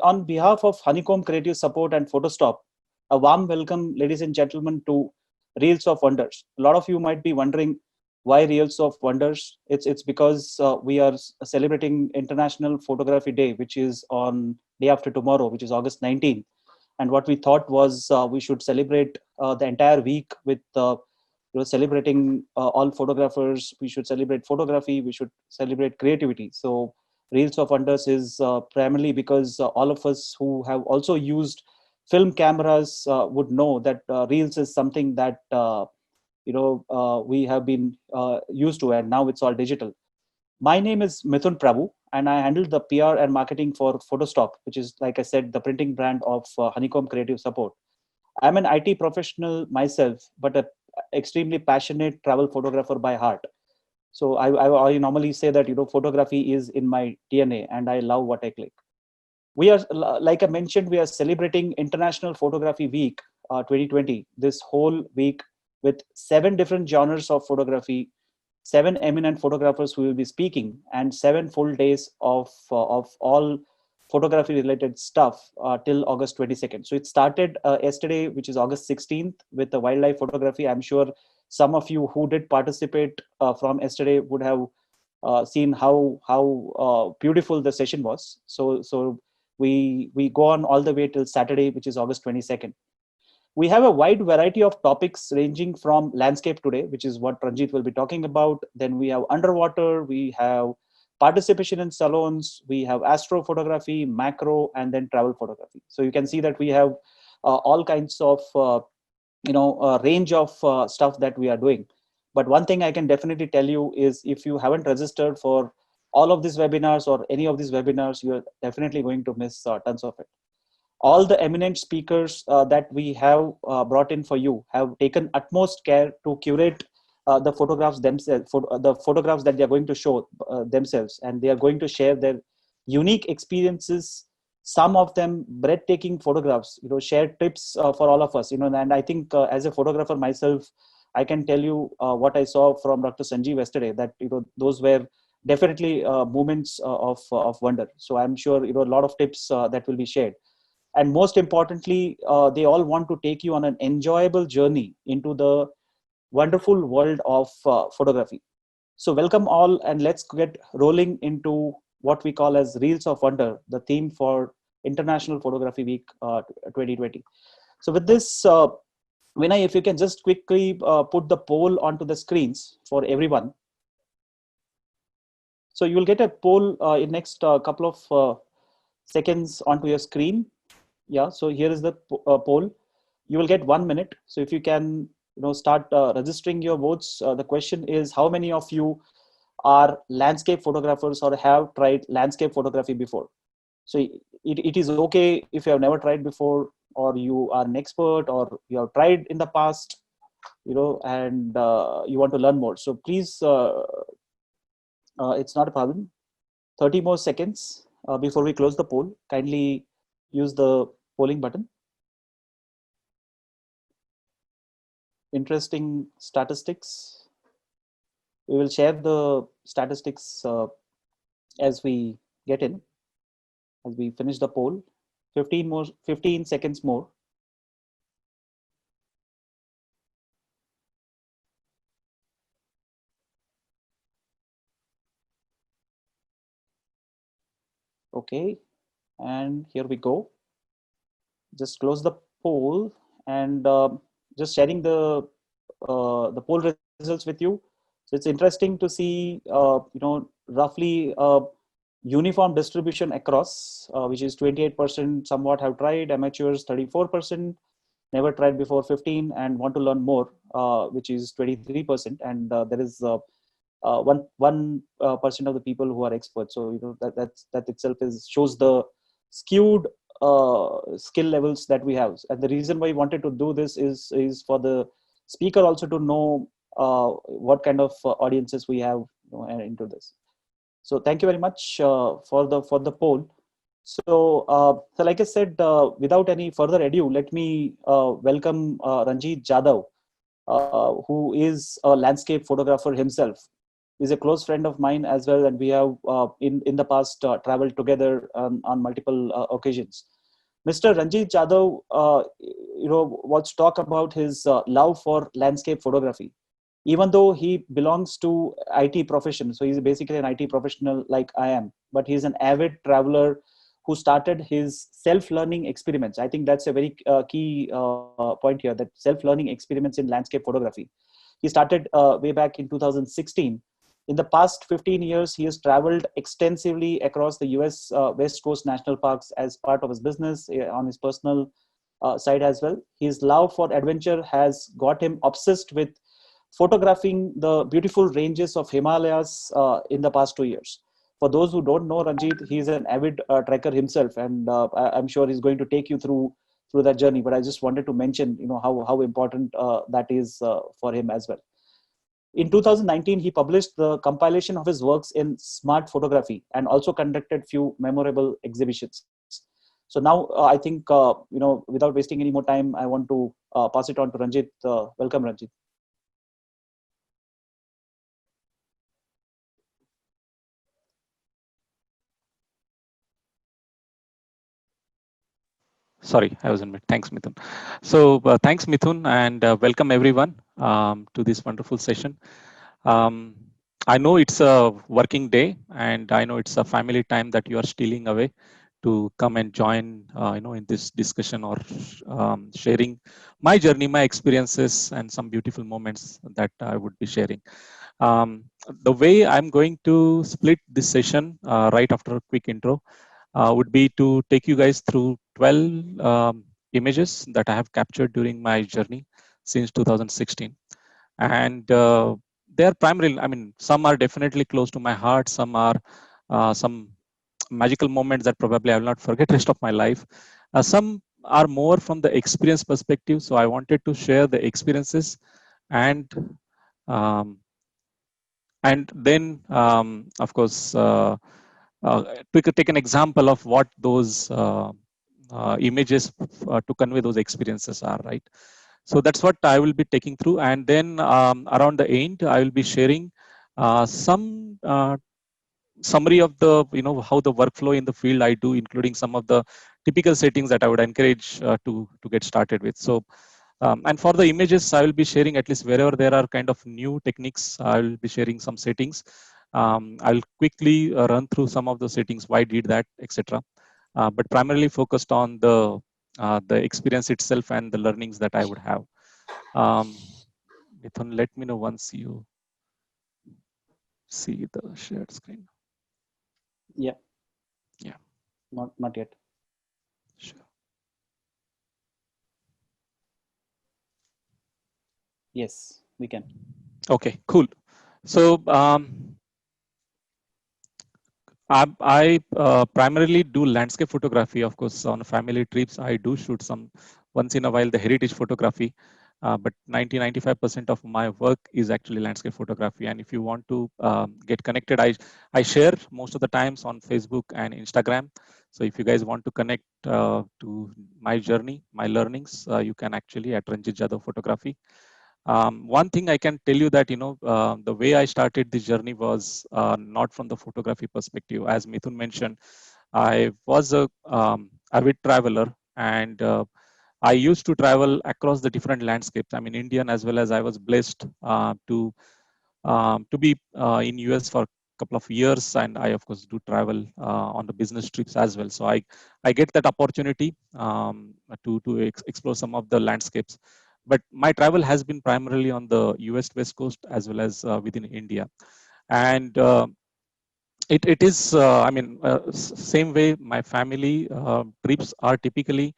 On behalf of Honeycomb Creative Support and Photostop, a warm welcome, ladies and gentlemen, to Reels of Wonders. A lot of you might be wondering why Reels of Wonders. It's because we are celebrating International Photography Day, which is on day after tomorrow, which is August 19th. And what we thought was we should celebrate the entire week with celebrating all photographers. We should celebrate photography. We should celebrate creativity. So Reels of Wonders is primarily because all of us who have also used film cameras would know that Reels is something that we have been used to, and now it's all digital. My name is Mithun Prabhu, and I handle the PR and marketing for Photostop, which is, like I said, the printing brand of Honeycomb Creative Support. I'm an IT professional myself, but a extremely passionate travel photographer by heart. So I normally say that photography is in my DNA, and I love what I click. We are, like I mentioned, we are celebrating International Photography Week 2020 this whole week with 7 different genres of photography, 7 eminent photographers who will be speaking, and 7 full days of all photography related stuff till August 22nd. So it started yesterday, which is August 16th, with the wildlife photography. I'm sure some of you who did participate from yesterday would have seen how beautiful the session was. So we go on all the way till Saturday, which is August 22nd. We have a wide variety of topics ranging from landscape today, which is what Ranjit will be talking about. Then we have underwater, we have participation in salons, we have astrophotography, macro, and then travel photography. So you can see that we have all kinds of range of stuff that we are doing. But one thing I can definitely tell you is, if you haven't registered for all of these webinars or any of these webinars, you are definitely going to miss tons of it. All the eminent speakers that we have brought in for you have taken utmost care to curate the photographs themselves, the photographs that they are going to show themselves, and they are going to share their unique experiences, some of them breathtaking photographs, share tips for all of us, and I think as a photographer myself, I can tell you what I saw from Dr. Sanjeev yesterday, that those were definitely moments of wonder. So I'm sure a lot of tips that will be shared, and most importantly, they all want to take you on an enjoyable journey into the wonderful world of photography. So welcome all, and let's get rolling into what we call as Reels of Wonder, the theme for International Photography Week 2020. So with this, Vinay, if you can just quickly put the poll onto the screens for everyone. So you will get a poll in next couple of seconds onto your screen. Yeah, so here is the poll. You will get 1 minute. So if you can start registering your votes. The question is, how many of you are landscape photographers or have tried landscape photography before? So it is okay if you have never tried before, or you are an expert, or you have tried in the past, and you want to learn more. So please, it's not a problem. 30 more seconds before we close the poll. Kindly use the polling button. Interesting statistics. We will share the statistics as we get in, as we finish the poll. 15 seconds more. Okay, and here we go. Just close the poll, and just sharing the poll results with you. So it's interesting to see roughly uniform distribution across, which is 28% somewhat have tried, amateurs 34%, never tried before 15, and want to learn more, which is 23%, and there is 1% of the people who are experts. So that itself shows the skewed skill levels that we have. And the reason why we wanted to do this is for the speaker also to know what kind of audiences we have into this. So thank you very much for the poll. So like I said, without any further ado, let me welcome Ranjit Jadhav, who is a landscape photographer himself. He's a close friend of mine as well, and we have in the past traveled together on multiple occasions. Mr. Ranjit Jadhav, wants to talk about his love for landscape photography. Even though he belongs to IT profession, so he's basically an IT professional like I am, but he's an avid traveler who started his self-learning experiments. I think that's a very key point here, that self-learning experiments in landscape photography. He started way back in 2016. In the past 15 years, he has traveled extensively across the US West Coast national parks as part of his business, on his personal side as well. His love for adventure has got him obsessed with photographing the beautiful ranges of Himalayas in the past 2 years. For those who don't know Ranjit, he's an avid trekker himself, and I'm sure he's going to take you through that journey. But I just wanted to mention, how important that is for him as well. In 2019, he published the compilation of his works in Smart Photography and also conducted few memorable exhibitions. So now I think, without wasting any more time, I want to pass it on to Ranjit. Welcome, Ranjit. Sorry, I was in mid. Thanks, Mithun. So thanks, Mithun, and welcome everyone to this wonderful session. Um, I know it's a working day, and I know it's a family time that you are stealing away to come and join, in this discussion or sharing my journey, my experiences, and some beautiful moments that I would be sharing. The way I'm going to split this session right after a quick intro would be to take you guys through 12 images that I have captured during my journey since 2016. And they are primarily, I mean, some are definitely close to my heart, some are some magical moments that probably I will not forget rest of my life. Some are more from the experience perspective. So I wanted to share the experiences and um, then of course take an example of what those images to convey those experiences are, right? So that's what I will be taking through, and then around the end I will be sharing some summary of the how the workflow in the field I do, including some of the typical settings that I would encourage to get started with. So and for the images, I will be sharing, at least wherever there are kind of new techniques, I will be sharing some settings. I'll quickly run through some of the settings, why did that, etc. But primarily focused on the experience itself and the learnings that I would have. Mithun, let me know once you see the shared screen. Yeah. Yeah. Not yet. Sure. Yes, we can. Okay, cool. So I primarily do landscape photography. Of course, on family trips, I do shoot some once in a while the heritage photography. But 90-95% of my work is actually landscape photography. And if you want to get connected, I share most of the times on Facebook and Instagram. So if you guys want to connect to my journey, my learnings, you can actually at Ranjit Jadhav Photography. One thing I can tell you that the way I started this journey was not from the photography perspective. As Mithun mentioned, I was a avid traveler, and I used to travel across the different landscapes. I mean, Indian as well as I was blessed to be in US for a couple of years, and I of course do travel on the business trips as well. So I get that opportunity to explore some of the landscapes. But my travel has been primarily on the US West Coast as well as within India, and it is I mean same way my family trips are typically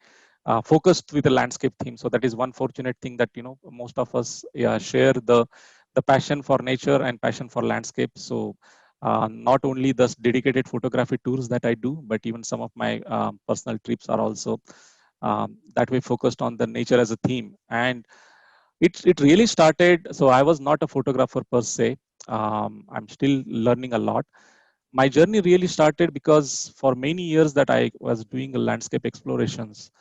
focused with a landscape theme. So that is one fortunate thing that most of us share the passion for nature and passion for landscape. So not only the dedicated photography tours that I do, but even some of my personal trips are also that way focused on the nature as a theme. And it really started, so I was not a photographer per se. I'm still learning a lot. My journey really started because for many years that I was doing landscape explorations,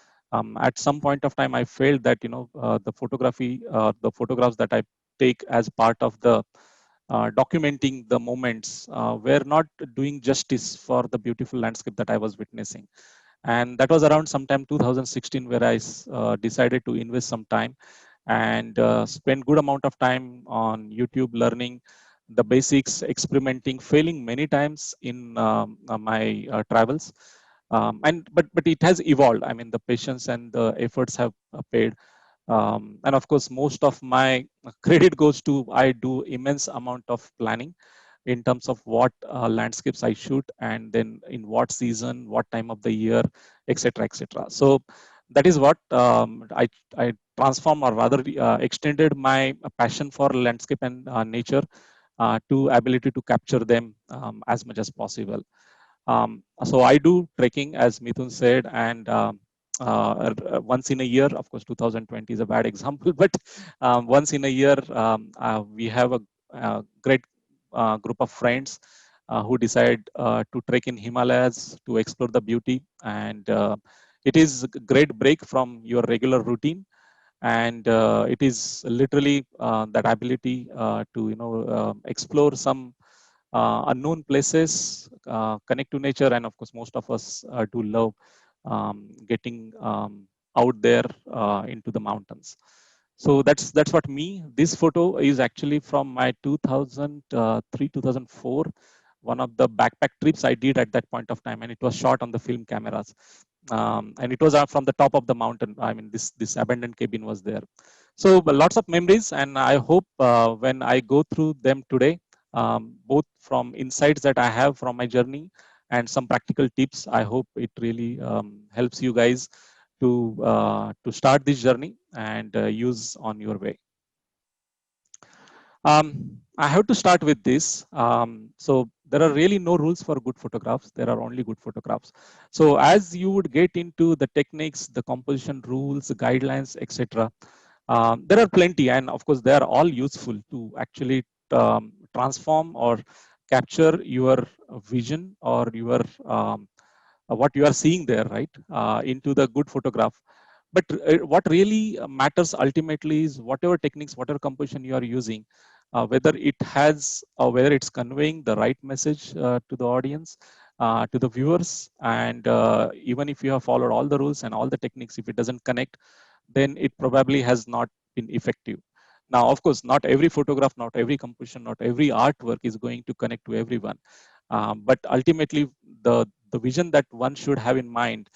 at some point of time I felt that the photography, the photographs that I take as part of the documenting the moments were not doing justice for the beautiful landscape that I was witnessing. And that was around sometime 2016 where I decided to invest some time and spend good amount of time on YouTube learning the basics, experimenting, failing many times in my travels. But it has evolved. I mean, the patience and the efforts have paid. And of course, most of my credit goes to I do immense amount of planning in terms of what landscapes I shoot and then in what season, what time of the year, etc., etc. So that is what I transform or rather extended my passion for landscape and nature to ability to capture them as much as possible. So I do trekking, as Mithun said, and once in a year. Of course, 2020 is a bad example, but once in a year, we have a great group of friends who decide to trek in Himalayas to explore the beauty. And it is a great break from your regular routine. And it is literally that ability to explore some unknown places, connect to nature, and of course, most of us do love getting out there into the mountains. So that's what me. This photo is actually from my 2003 2004, one of the backpack trips I did at that point of time, and it was shot on the film cameras. And it was from the top of the mountain. I mean, this abandoned cabin was there. So lots of memories, and I hope when I go through them today, both from insights that I have from my journey and some practical tips, I hope it really helps you guys to start this journey and use on your way. I have to start with this. So there are really no rules for good photographs. There are only good photographs. So as you would get into the techniques, the composition rules, the guidelines, etc., there are plenty, and of course they are all useful to actually transform or capture your vision or your what you are seeing there, right, into the good photograph. But what really matters ultimately is whatever techniques, whatever composition you are using, whether it has or whether it's conveying the right message to the audience, to the viewers, and even if you have followed all the rules and all the techniques, if it doesn't connect, then it probably has not been effective. Now, of course, not every photograph, not every composition, not every artwork is going to connect to everyone. But ultimately, the vision that one should have in mind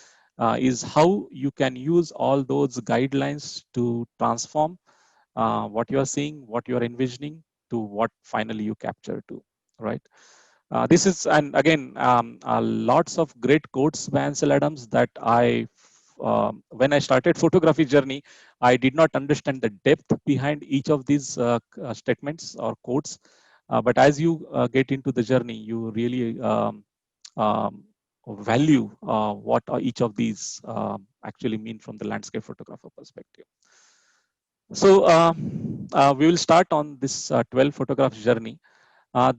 is how you can use all those guidelines to transform what you are seeing, what you are envisioning, to what finally you capture to, right? This is, and again, lots of great quotes by Ansel Adams that when I started photography journey, I did not understand the depth behind each of these statements or quotes. But as you get into the journey, you really um, value what each of these actually mean from the landscape photographer perspective. So we will start on this 12 photographs journey.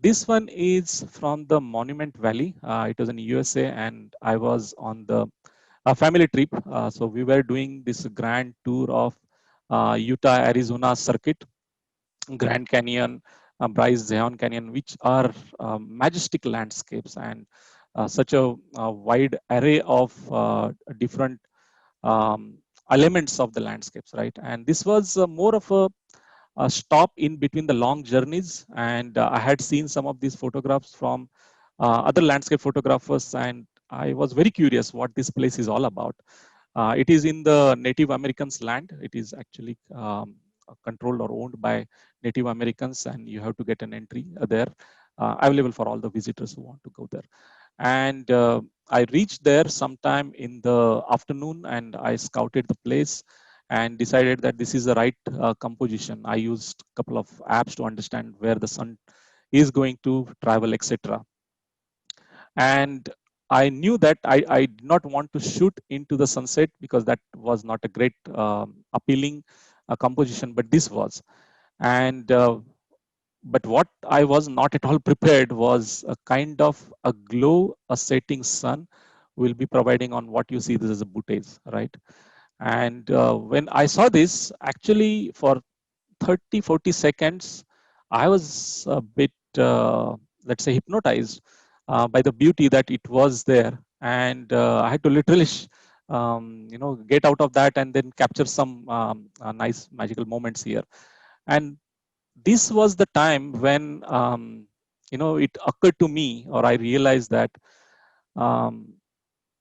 This one is from the Monument Valley. It was in USA, and I was on the family trip. So we were doing this grand tour of Utah, Arizona circuit, Grand Canyon, Bryce Zion Canyon, which are majestic landscapes and such a wide array of different um, elements of the landscapes, right? And this was more of a stop in between the long journeys. And I had seen some of these photographs from other landscape photographers, and I was very curious what this place is all about. It is in the Native Americans' land. It is actually controlled or owned by Native Americans, and you have to get an entry there, available for all the visitors who want to go there. And I reached there sometime in the afternoon, and I scouted the place and decided that this is the right composition. I used a couple of apps to understand where the sun is going to travel, etc. And I knew that I did not want to shoot into the sunset because that was not a great appealing composition, but this was. And but what I was not at all prepared was a kind of a glow, a setting sun will be providing on what you see. This is a bouteilles, right? And when I saw this, actually for 30, 40 seconds, I was a bit, let's say, hypnotized by the beauty that it was there, and I had to literally, get out of that and then capture some nice magical moments here. And this was the time when, it occurred to me, or I realized that um,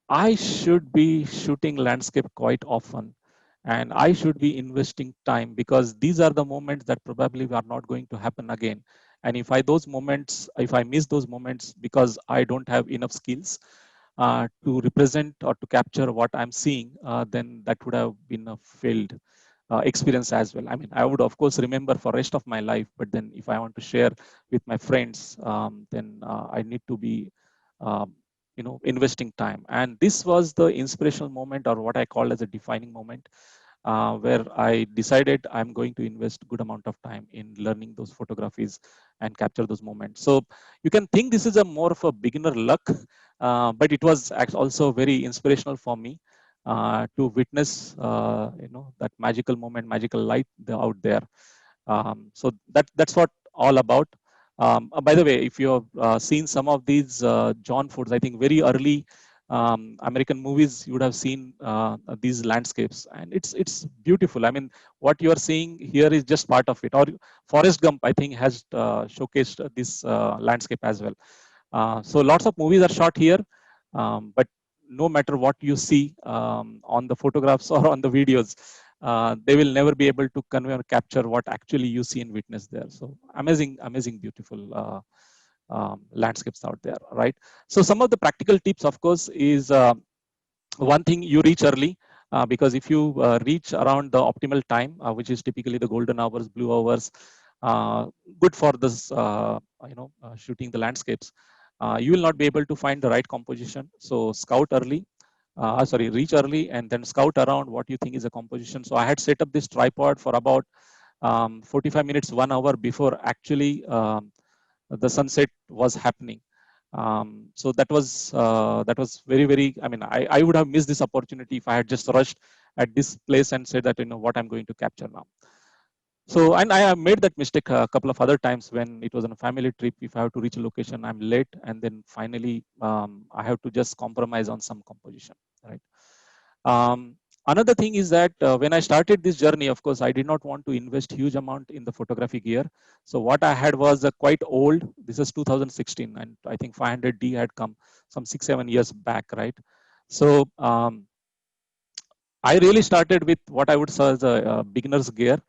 I should be shooting landscape quite often, and I should be investing time, because these are the moments that probably are not going to happen again. And if I miss those moments because I don't have enough skills to represent or to capture what I'm seeing, then that would have been a failed experience as well. I mean, I would of course remember for rest of my life, but then if I want to share with my friends, then I need to be um, investing time. And this was the inspirational moment, or what I call as a defining moment, where I decided I'm going to invest good amount of time in learning those photographies and capture those moments. So you can think this is a more of a beginner luck, but it was also very inspirational for me to witness, that magical moment, magical light out there. So that's what all about. By the way, if you have seen some of these John Fords, I think very early American movies, you would have seen these landscapes, and it's beautiful. I mean, what you are seeing here is just part of it. Or Forrest Gump, I think, has showcased this landscape as well. So lots of movies are shot here, but no matter what you see on the photographs or on the videos, they will never be able to convey or capture what actually you see and witness there. So amazing, amazing, beautiful landscapes out there, right? So some of the practical tips, of course, is one thing: you reach early, because if you reach around the optimal time, which is typically the golden hours, blue hours, uh, good for this, shooting the landscapes, you will not be able to find the right composition. So reach early and then scout around what you think is a composition. So I had set up this tripod for about 45 minutes, 1 hour before actually the sunset was happening. So that was very, very. I mean, I would have missed this opportunity if I had just rushed at this place and said that what I'm going to capture now. So, and I have made that mistake a couple of other times when it was on a family trip. If I have to reach a location, I'm late, and then finally I have to just compromise on some composition, right? Another thing is that when I started this journey, of course, I did not want to invest huge amount in the photography gear. So what I had was a quite old. This is 2016, and I think 500D had come some 6-7 years back, right? So I really started with what I would say as a beginner's gear,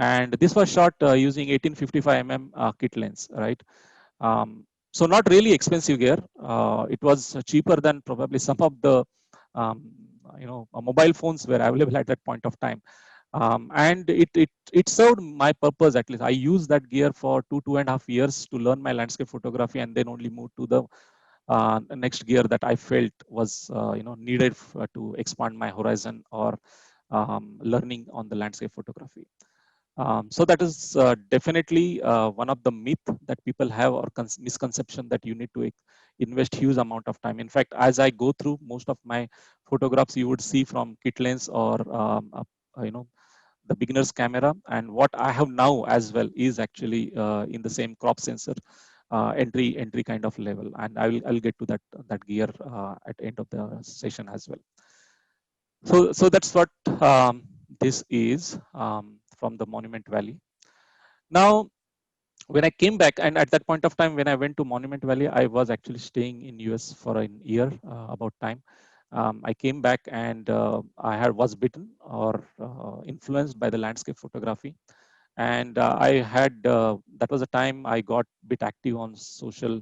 and this was shot using 1855 kit lens, right? So not really expensive gear. It was cheaper than probably some of the mobile phones were available at that point of time, and it served my purpose. At least I used that gear for 2.5 years to learn my landscape photography, and then only moved to the next gear that I felt was needed to expand my horizon, or learning on the landscape photography. So that is definitely one of the myth that people have, or misconception, that you need to invest huge amount of time. In fact, as I go through most of my photographs, you would see from kit lens or the beginner's camera, and what I have now as well is actually in the same crop sensor entry kind of level, and I'll get to that gear at end of the session as well. So that's what this is from the Monument Valley. Now, when I came back, and at that point of time, when I went to Monument Valley, I was actually staying in US for a year about time. I came back, and I was bitten or influenced by the landscape photography, and I had that was a time I got a bit active on social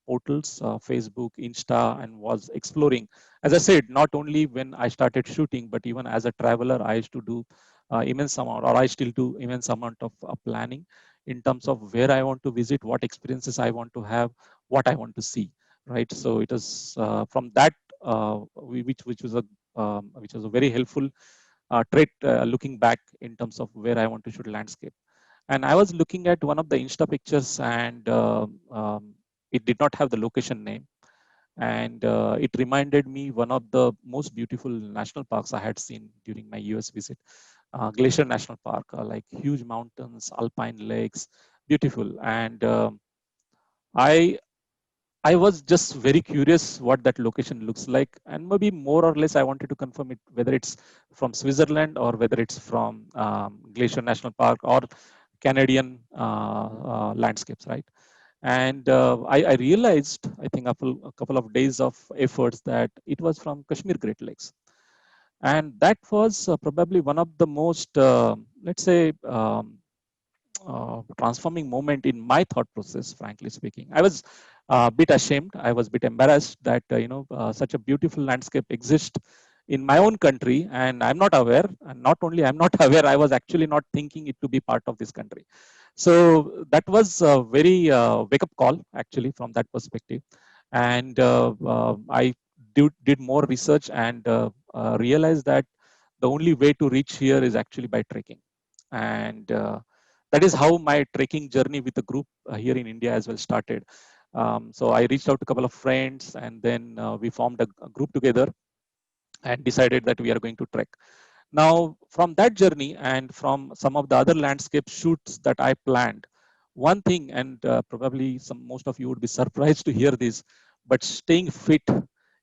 portals, Facebook, Insta, and was exploring. As I said, not only when I started shooting, but even as a traveler, I used to do immense amount, or I still do immense amount of planning in terms of where I want to visit, what experiences I want to have, what I want to see. Right. So it is from that which was a very helpful trait looking back in terms of where I want to shoot landscape. And I was looking at one of the Insta pictures, and it did not have the location name. And it reminded me one of the most beautiful national parks I had seen during my US visit. Glacier National Park, like huge mountains, alpine lakes, beautiful. And I I was just very curious what that location looks like, and maybe more or less I wanted to confirm it whether it's from Switzerland or whether it's from Glacier National Park or Canadian landscapes, right? And I realized, I think after a couple of days of efforts, that it was from Kashmir Great Lakes, and that was probably one of the most, let's say, transforming moment in my thought process. Frankly speaking, I was a bit ashamed. I was a bit embarrassed that such a beautiful landscape exists in my own country, and I'm not aware. And not only I'm not aware, I was actually not thinking it to be part of this country. So that was a very wake-up call, actually, from that perspective. And I did more research and realized that the only way to reach here is actually by trekking. And that is how my trekking journey with the group here in India as well started. So I reached out to a couple of friends, and then we formed a group together and decided that we are going to trek. Now, from that journey and from some of the other landscape shoots that I planned, one thing, and probably most of you would be surprised to hear this, but staying fit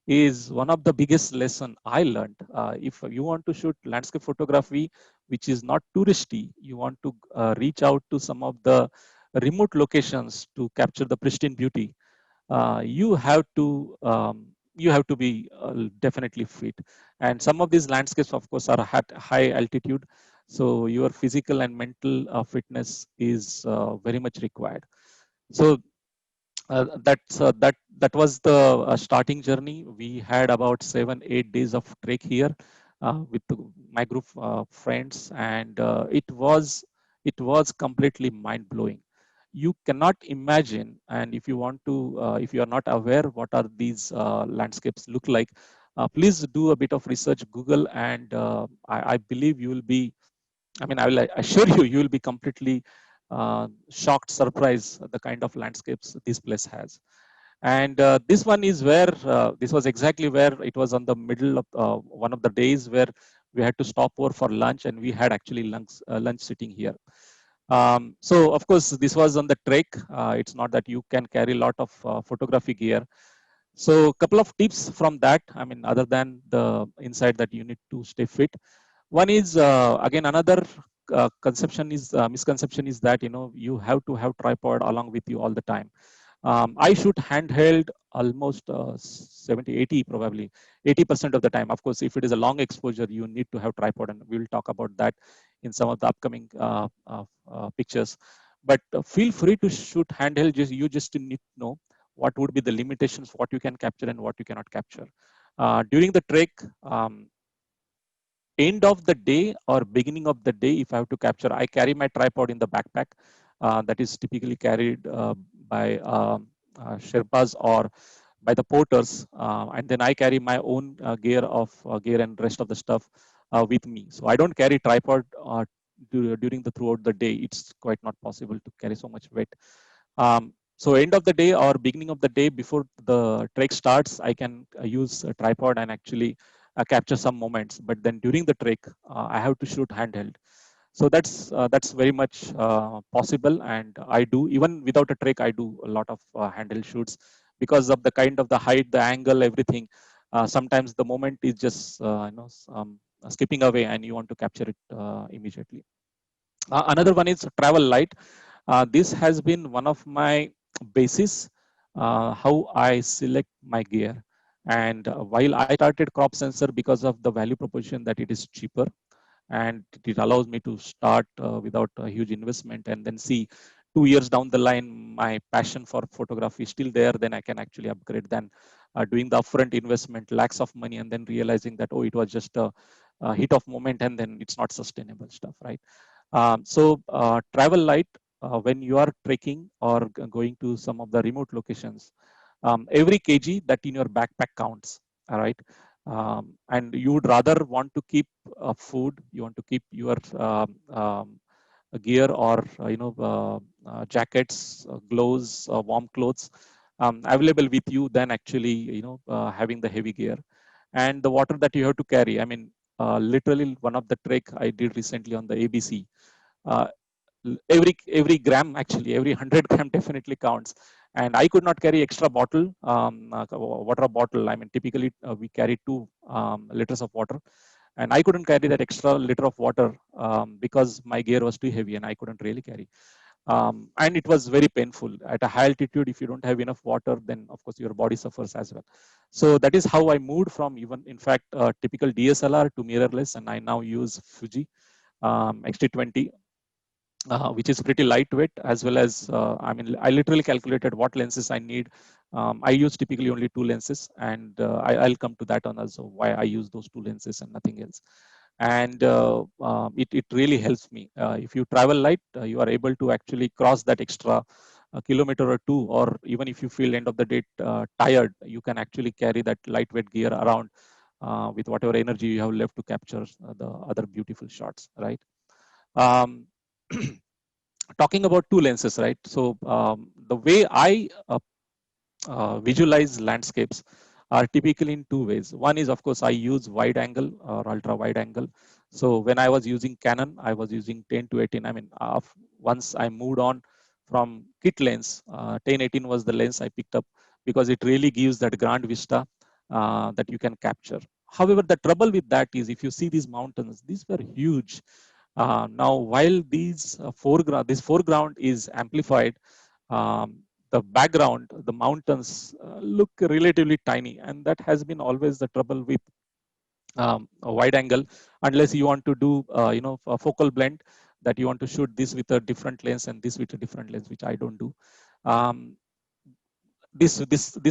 is one of the biggest lesson I learned. If you want to shoot landscape photography, which is not touristy, you want to reach out to some of the remote locations to capture the pristine beauty. You have to be definitely fit, and some of these landscapes of course are at high altitude, so your physical and mental fitness is very much required. So that was the starting journey. We had about 7-8 days of trek here with my group friends, and it was completely mind blowing. You cannot imagine, and if you want to, if you are not aware what are these landscapes look like, please do a bit of research, Google, and I believe you will be, I mean, I will assure you, you will be completely shocked, surprised the kind of landscapes this place has. And this one is where, this was exactly where it was on the middle of one of the days where we had to stop over for lunch, and we had actually lunch sitting here. So of course, this was on the trek. It's not that you can carry a lot of photography gear. So a couple of tips from that. I mean, other than the insight that you need to stay fit, one is again another misconception is that you have to have tripod along with you all the time. I shoot handheld almost 70, 80, probably 80% of the time. Of course, if it is a long exposure, you need to have tripod, and we'll talk about that in some of the upcoming pictures. But feel free to shoot handheld. You just need to know what would be the limitations, what you can capture and what you cannot capture. During the trek, end of the day or beginning of the day, if I have to capture, I carry my tripod in the backpack. That is typically carried by Sherpas or by the porters, and then I carry my own gear and rest of the stuff with me. So I don't carry tripod during the throughout the day. It's quite not possible to carry so much weight. So end of the day or beginning of the day before the trek starts, I can use a tripod and actually capture some moments. But then during the trek, I have to shoot handheld. So that's very much possible, and I do, even without a trek, I do a lot of handheld shoots because of the kind of the height, the angle, everything. Sometimes the moment is just skipping away, and you want to capture it immediately. Another one is travel light. This has been one of my basis how I select my gear. And while I started crop sensor because of the value proposition that it is cheaper, and it allows me to start without a huge investment, and then see 2 years down the line my passion for photography is still there, then I can actually upgrade than doing the upfront investment, lakhs of money, and then realizing that, oh, it was just a hit of moment, and then it's not sustainable stuff, right? So travel light, when you are trekking or going to some of the remote locations, every kg that in your backpack counts, all right? And you would rather want to keep food, you want to keep your gear or jackets, gloves, warm clothes available with you than actually having the heavy gear. And the water that you have to carry, I mean, literally one of the trek I did recently on the ABC. Uh, every gram, actually every 100 gram definitely counts, and I could not carry extra bottle, water bottle. I mean, typically we carry 2 liters of water, and I couldn't carry that extra liter of water because my gear was too heavy and I couldn't really carry. And it was very painful at a high altitude. If you don't have enough water, then of course your body suffers as well. So that is how I moved from, even in fact, typical DSLR to mirrorless, and I now use Fuji X-T20, which is pretty lightweight, as well as, I mean, I literally calculated what lenses I need. I use typically only 2 lenses, and I'll come to that on also why I use those 2 lenses and nothing else. And it really helps me. If you travel light, you are able to actually cross that extra kilometer or 2, or even if you feel end of the day tired, you can actually carry that lightweight gear around with whatever energy you have left to capture the other beautiful shots, right? Um, talking about 2 lenses, right? So the way I visualize landscapes are typically in 2 ways. One is, of course, I use wide angle or ultra wide angle. So when I was using Canon, I was using 10 to 18. I mean, once I moved on from kit lens, 10-18 was the lens I picked up because it really gives that grand vista that you can capture. However, the trouble with that is, if you see these mountains, these were huge. Now, while this foreground is amplified, um, the background, the mountains look relatively tiny, and that has been always the trouble with a wide angle, unless you want to do, a focal blend, that you want to shoot this with a different lens and this with a different lens, which I don't do. Um, this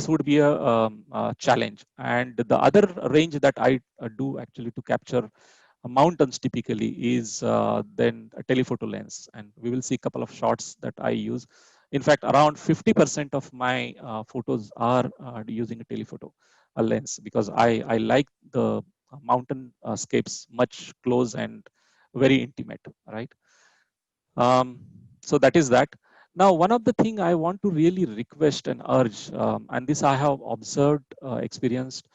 would be a challenge. And the other range that I do actually to capture mountains typically is then a telephoto lens, and we will see a couple of shots that I use. In fact, around 50% of my photos are using a telephoto lens, because I like the mountain scapes much close and very intimate, right? Um, so that is that. Now, one of the thing I want to really request and urge, and this I have observed, experienced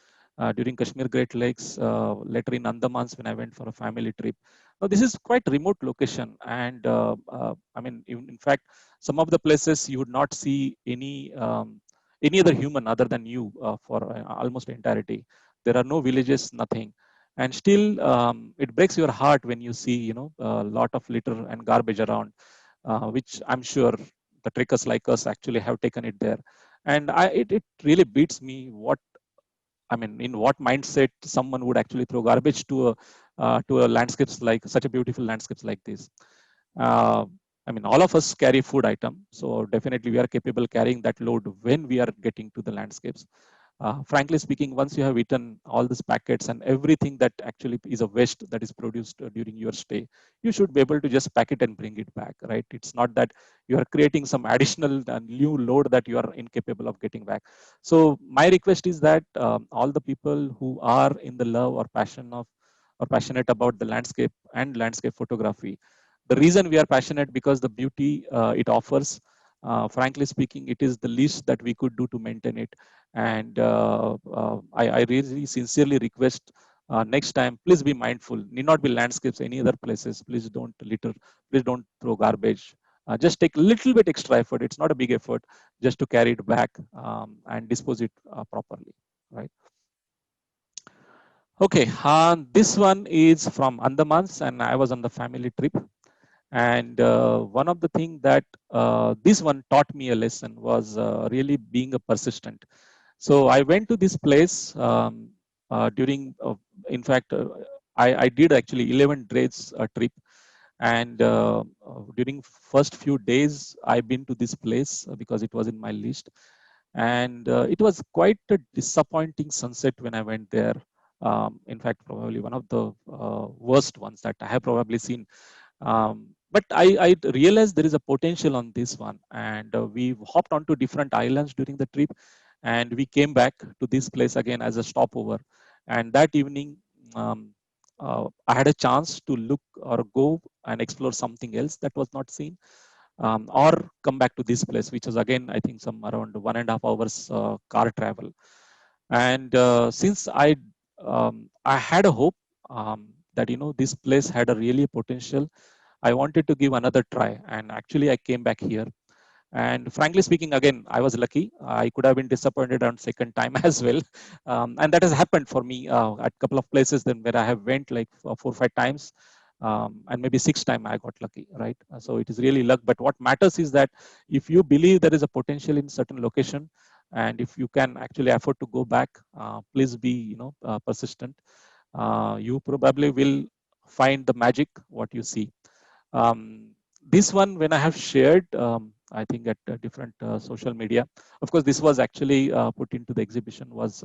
during Kashmir Great Lakes, later in Andamans when I went for a family trip. Now, this is quite remote location, and I mean, in fact, some of the places you would not see any other human other than you for almost entirety. There are no villages, nothing, and still it breaks your heart when you see, a lot of litter and garbage around, which I'm sure the trekkers like us actually have taken it there. And it really beats me in what mindset someone would actually throw garbage to a landscapes like such a beautiful landscapes like this. uh, I mean, all of us carry food item, so definitely we are capable carrying that load when we are getting to the landscapes. Frankly speaking, once you have eaten all these packets and everything that actually is a waste that is produced during your stay, you should be able to just pack it and bring it back, right? It's not that you are creating some additional new load that you are incapable of getting back. So my request is that all the people who are in the love or passionate about the landscape and landscape photography, the reason we are passionate because the beauty it offers, frankly speaking, it is the least that we could do to maintain it. And I really sincerely request, next time, please be mindful. Need not be landscapes, any other places. Please don't litter. Please don't throw garbage. Just take a little bit extra effort. It's not a big effort, just to carry it back and dispose it properly. Right. Okay. This one is from Andamans, and I was on the family trip. And one of the things that this one taught me a lesson was really being a persistent. So I went to this place during, in fact, I did actually 11 days trip. And during first few days, I've been to this place because it was in my list. And it was quite a disappointing sunset when I went there. In fact, probably one of the worst ones that I have probably seen. But I realized there is a potential on this one, and we hopped onto different islands during the trip, and we came back to this place again as a stopover. And that evening, I had a chance to look or go and explore something else that was not seen, or come back to this place, which was again, I think, some around 1.5 hours car travel. And since I had a hope, that this place had a really potential. I wanted to give another try, and actually I came back here. And frankly speaking, again, I was lucky. I could have been disappointed on second time as well, and that has happened for me at a couple of places then where I have went like 4 or 5 times, and maybe sixth time I got lucky, right? So it is really luck. But what matters is that if you believe there is a potential in certain location, and if you can actually afford to go back, please be persistent. You probably will find the magic what you see. um, this one, when I have shared, I think at different social media, of course, this was actually put into the exhibition, was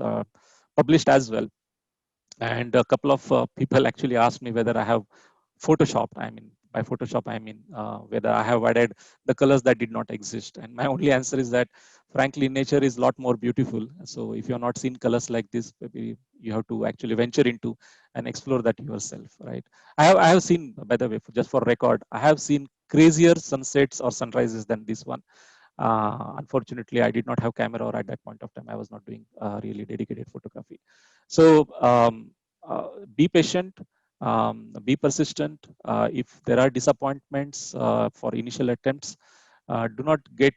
published as well. And a couple of people actually asked me whether I have Photoshopped. I mean, by Photoshop, I mean whether I have added the colors that did not exist. And my only answer is that, frankly, nature is a lot more beautiful. So if you have not seen colors like this, maybe you have to actually venture into and explore that yourself, right? I have seen, by the way, just for record, I have seen crazier sunsets or sunrises than this one. Unfortunately, I did not have camera, or at that point of time, I was not doing really dedicated photography. So be patient, be persistent. If there are disappointments for initial attempts, do not get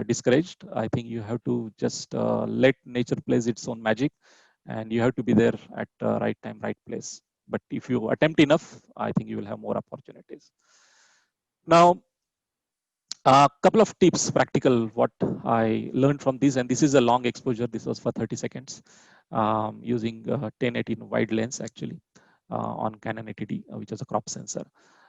discouraged. I think you have to just let nature plays its own magic, and you have to be there at right time, right place. But if you attempt enough, I think you will have more opportunities. Now, a couple of tips, practical, what I learned from this, and this is a long exposure. This was for 30 seconds, using 1018 wide lens actually on Canon 80D, which is a crop sensor.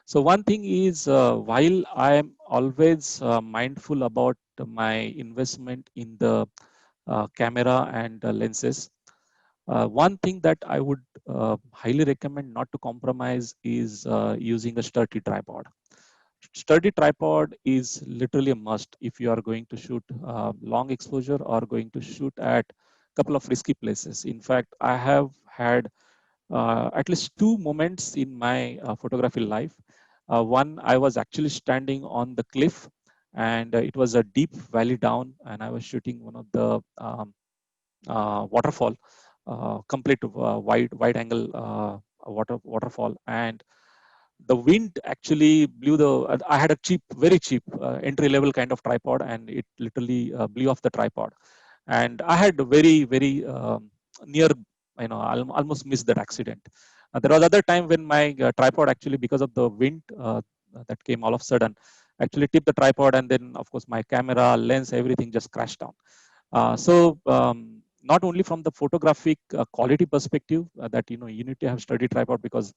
So one thing is, while I am always mindful about my investment in the camera and lenses, one thing that I would highly recommend not to compromise is using a sturdy tripod. Sturdy tripod is literally a must if you are going to shoot long exposure or going to shoot at a couple of risky places. In fact, I have had at least two moments in my photography life. One, I was actually standing on the cliff, and it was a deep valley down, and I was shooting one of the waterfall, complete wide angle waterfall, and the wind actually blew the. I had a very cheap entry level kind of tripod, and it literally blew off the tripod, and I had very near, almost missed that accident. There was other time when my tripod actually, because of the wind that came all of a sudden, actually tipped the tripod, and then of course my camera, lens, everything just crashed down. So not only from the photographic quality perspective, that you need to have sturdy tripod, because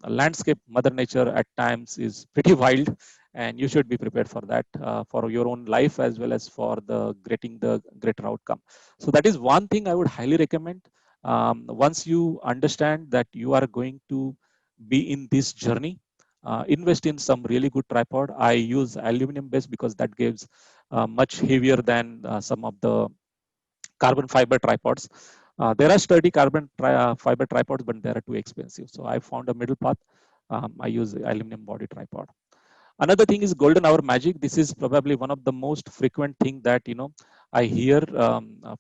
landscape, mother nature at times is pretty wild, and you should be prepared for that, for your own life as well as for the getting the greater outcome. So that is one thing I would highly recommend. Once you understand that you are going to be in this journey, invest in some really good tripod. I use aluminum base because that gives much heavier than some of the carbon fiber tripods. There are sturdy fiber tripods, but they are too expensive. So I found a middle path. I use aluminum body tripod. Another thing is golden hour magic. This is probably one of the most frequent thing that I hear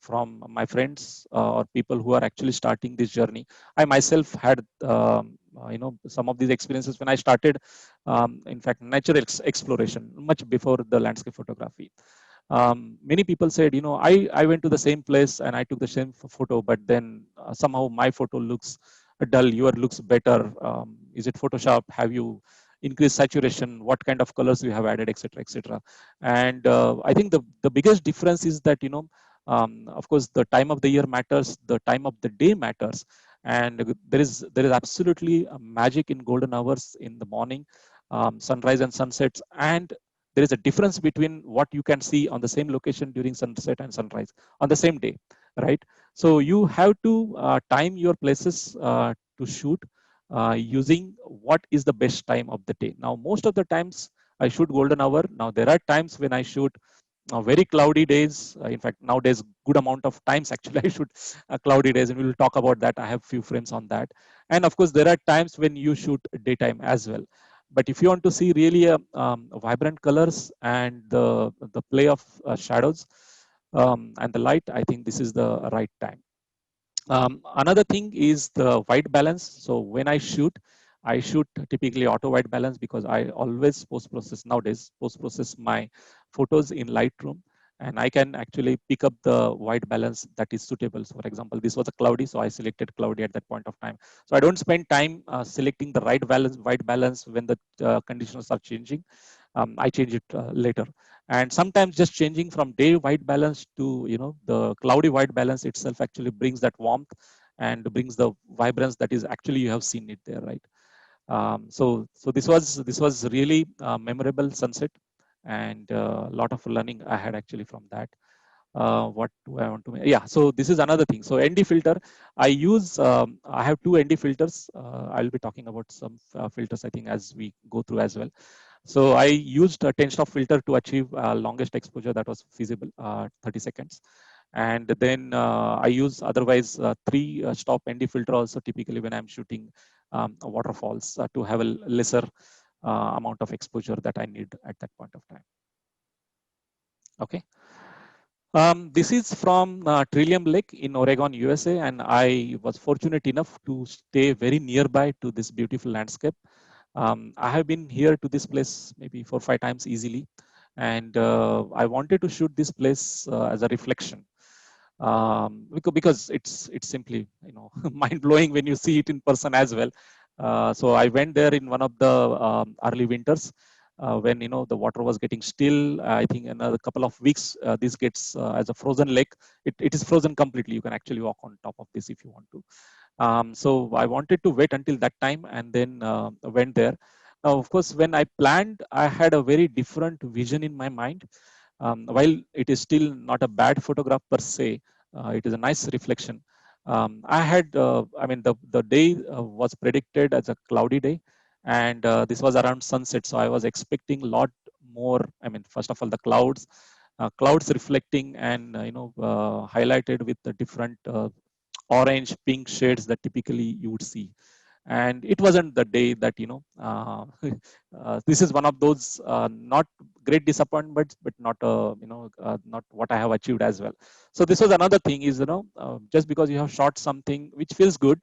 from my friends or people who are actually starting this journey. I myself had some of these experiences when I started. In fact, natural exploration much before the landscape photography. Many people said, I went to the same place and I took the same photo, but then somehow my photo looks dull, your looks better. Is it Photoshop? Have you increased saturation? What kind of colors you have added, etc., etc. And I think the biggest difference is that, of course, the time of the year matters, the time of the day matters, and there is absolutely a magic in golden hours in the morning, sunrise and sunsets, and there is a difference between what you can see on the same location during sunset and sunrise on the same day, right? So you have to time your places to shoot using what is the best time of the day. Now, most of the times I shoot golden hour. Now, there are times when I shoot very cloudy days. In fact, nowadays, good amount of times actually I shoot cloudy days, and we will talk about that. I have few frames on that. And of course, there are times when you shoot daytime as well. But if you want to see really vibrant colors and the play of shadows and the light, I think this is the right time. Another thing is the white balance. So when I shoot typically auto white balance because I always post-process nowadays, post-process my photos in Lightroom, and I can actually pick up the white balance that is suitable. So for example, this was a cloudy, so I selected cloudy at that point of time. So I don't spend time selecting the right balance, white balance when the conditions are changing. I change it later. And sometimes just changing from day white balance to the cloudy white balance itself actually brings that warmth and brings the vibrance that is actually you have seen it there, right? So this was really memorable sunset, and a lot of learning I had actually from that. What do I want to make? Yeah, so this is another thing. So ND filter, I have two ND filters. I'll be talking about some filters I think as we go through as well. So I used a 10-stop filter to achieve longest exposure that was feasible, 30 seconds. And then I use otherwise 3-stop ND filter also typically when I'm shooting waterfalls to have a lesser amount of exposure that I need at that point of time. Okay. This is from Trillium Lake in Oregon, USA, and I was fortunate enough to stay very nearby to this beautiful landscape. I have been here to this place maybe 4 or 5 times easily, and I wanted to shoot this place as a reflection because it's simply mind blowing when you see it in person as well. So I went there in one of the early winters when the water was getting still. I think another couple of weeks this gets as a frozen lake. It is frozen completely. You can actually walk on top of this if you want to. So I wanted to wait until that time and then went there. Now, of course, when I planned, I had a very different vision in my mind. While it is still not a bad photograph per se, it is a nice reflection. The day was predicted as a cloudy day, and this was around sunset. So I was expecting a lot more. I mean, first of all, the clouds reflecting and highlighted with the different orange, pink shades that typically you would see. And it wasn't the day that this is one of those not great disappointments, but not what I have achieved as well. So this was another thing is just because you have shot something which feels good,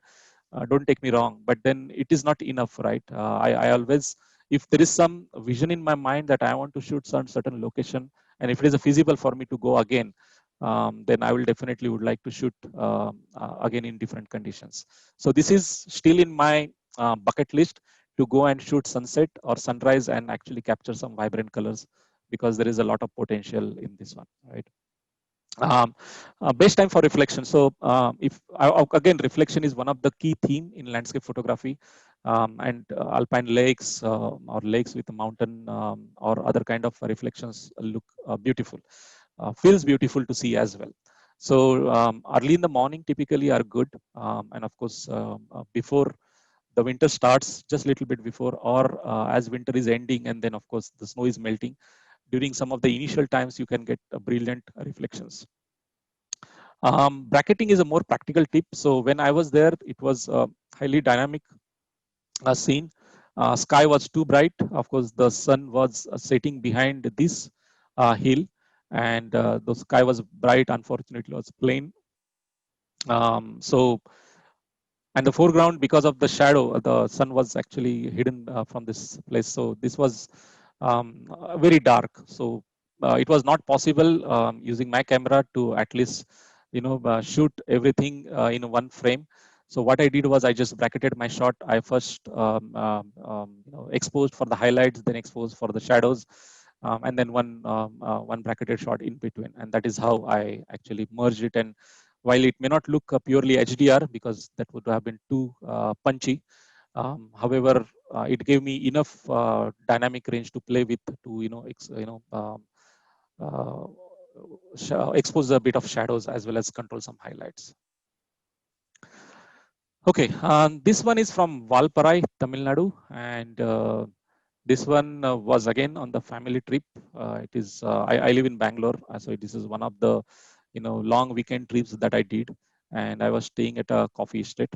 don't take me wrong, but then it is not enough, right? I always, if there is some vision in my mind that I want to shoot some certain location, and if it is feasible for me to go again, then I will definitely would like to shoot again in different conditions. So this is still in my bucket list to go and shoot sunset or sunrise and actually capture some vibrant colors, because there is a lot of potential in this one, right? Best time for reflection. So if again, reflection is one of the key theme in landscape photography, and alpine lakes or lakes with a mountain or other kind of reflections look beautiful, feels beautiful to see as well. So early in the morning typically are good, and of course before the winter starts, just a little bit before, or as winter is ending and then of course the snow is melting, during some of the initial times you can get brilliant reflections. Bracketing is a more practical tip. So when I was there, it was highly dynamic scene. Sky was too bright. Of course, the sun was setting behind this hill, and the sky was bright. Unfortunately, it was plain. So, and the foreground, because of the shadow, the sun was actually hidden from this place. So this was very dark. So it was not possible using my camera to at least shoot everything in one frame. So what I did was I just bracketed my shot. I first exposed for the highlights, then exposed for the shadows, and then one bracketed shot in between, and that is how I actually merged it. And while it may not look purely HDR because that would have been too punchy, however, it gave me enough dynamic range to play with to uh, expose a bit of shadows as well as control some highlights. Okay, this one is from Valparai, Tamil Nadu, and this one was again on the family trip. It is I live in Bangalore, so this is one of the long weekend trips that I did, and I was staying at a coffee estate,